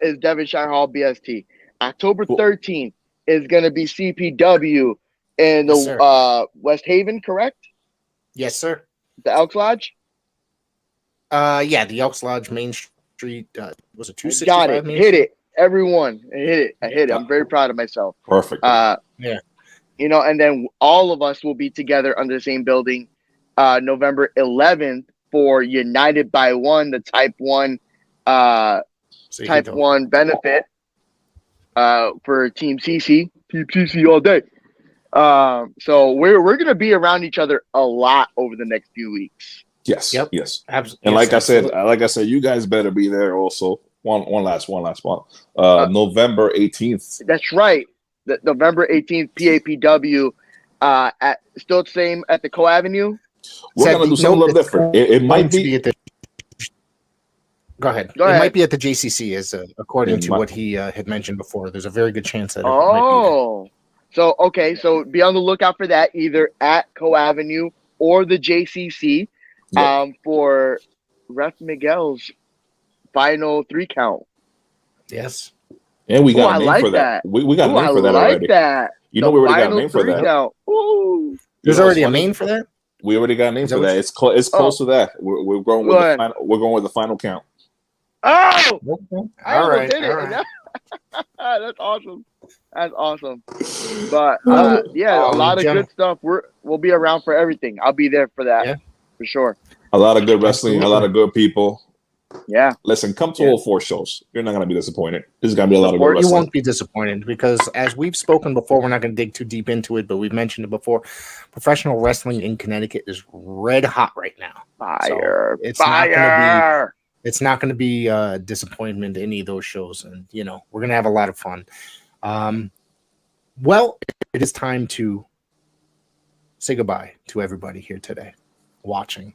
is Devonshire Hall BST. October 13th is going to be CPW in the West Haven, correct? Yes, sir. The Elks Lodge? Yeah, the Elks Lodge Main Street. Was it Got 265 it. Main Hit Street? it. Everyone. I hit it. I'm very proud of myself. Perfect. Yeah. And then all of us will be together under the same building November 11th for United by One, the Type 1 So you Type can go. 1 benefit for Team CC. Team CC all day. So we're gonna be around each other a lot over the next few weeks. Yes. Yep. Yes. Absolutely. And like I said, you guys better be there also. One last one. November 18th. That's right. The November 18th PAPW at still the same at the Co Avenue. We're gonna do something a little different. It might be at the. Go ahead. Go It ahead. might be at the JCC, as according It to might- what he had mentioned before. There's a very good chance that it might be Oh, so be on the lookout for that either at Co Avenue or the JCC for Ref Miguel's final 3 count. there. Yes. and we got I a name like for that. that. We got a name for that I like already. that. You know, we already got a name for Final 3 that. count. Ooh. There's You know, already it's a funny. main for that. We already got a name Is that for what that. It's close to that. We're going with Go the ahead. final. We're going with the final count. Oh, Okay. I All almost right. did it. All right. That's awesome. That's awesome. But Well, a lot of Jen- good stuff. We'll be around for everything. I'll be there for that. Yeah. For sure. A lot of good wrestling. A lot of good people. Yeah. Listen, come to Yeah. all 4 shows. You're not going to be disappointed. There's going to be a lot of good Support- You wrestling. won't be disappointed because, as we've spoken before, we're not going to dig too deep into it, but we've mentioned it before. Professional wrestling in Connecticut is red hot right now. Fire. So it's not gonna be- Fire. It's not going to be disappointment to any of those shows, and we're going to have a lot of fun. Well, it is time to say goodbye to everybody here today watching.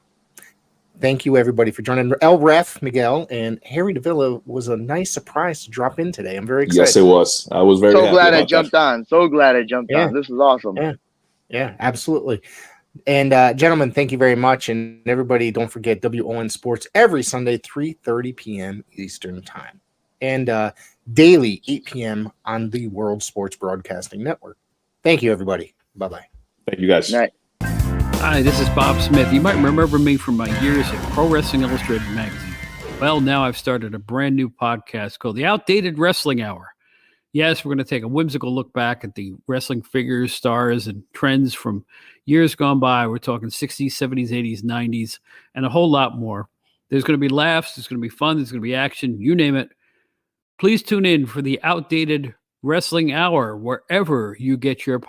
Thank you, everybody, for joining. El Ref, Miguel, and Harry Davila was a nice surprise to drop in today. I'm very excited. Yes, it was. I was very So happy glad I about jumped that. on. So glad I jumped Yeah. on. This is awesome. Yeah. Yeah, absolutely. And gentlemen, thank you very much. And everybody, don't forget WON Sports every Sunday, 3:30 p.m. Eastern Time. And daily, 8 p.m. on the World Sports Broadcasting Network. Thank you, everybody. Bye-bye. Thank you, guys. Night. Hi, this is Bob Smith. You might remember me from my years at Pro Wrestling Illustrated magazine. Well, now I've started a brand new podcast called The Outdated Wrestling Hour. Yes, we're going to take a whimsical look back at the wrestling figures, stars, and trends from years gone by. We're talking 60s, 70s, 80s, 90s, and a whole lot more. There's going to be laughs. There's going to be fun. There's going to be action. You name it. Please tune in for The Outdated Wrestling Hour wherever you get your podcast.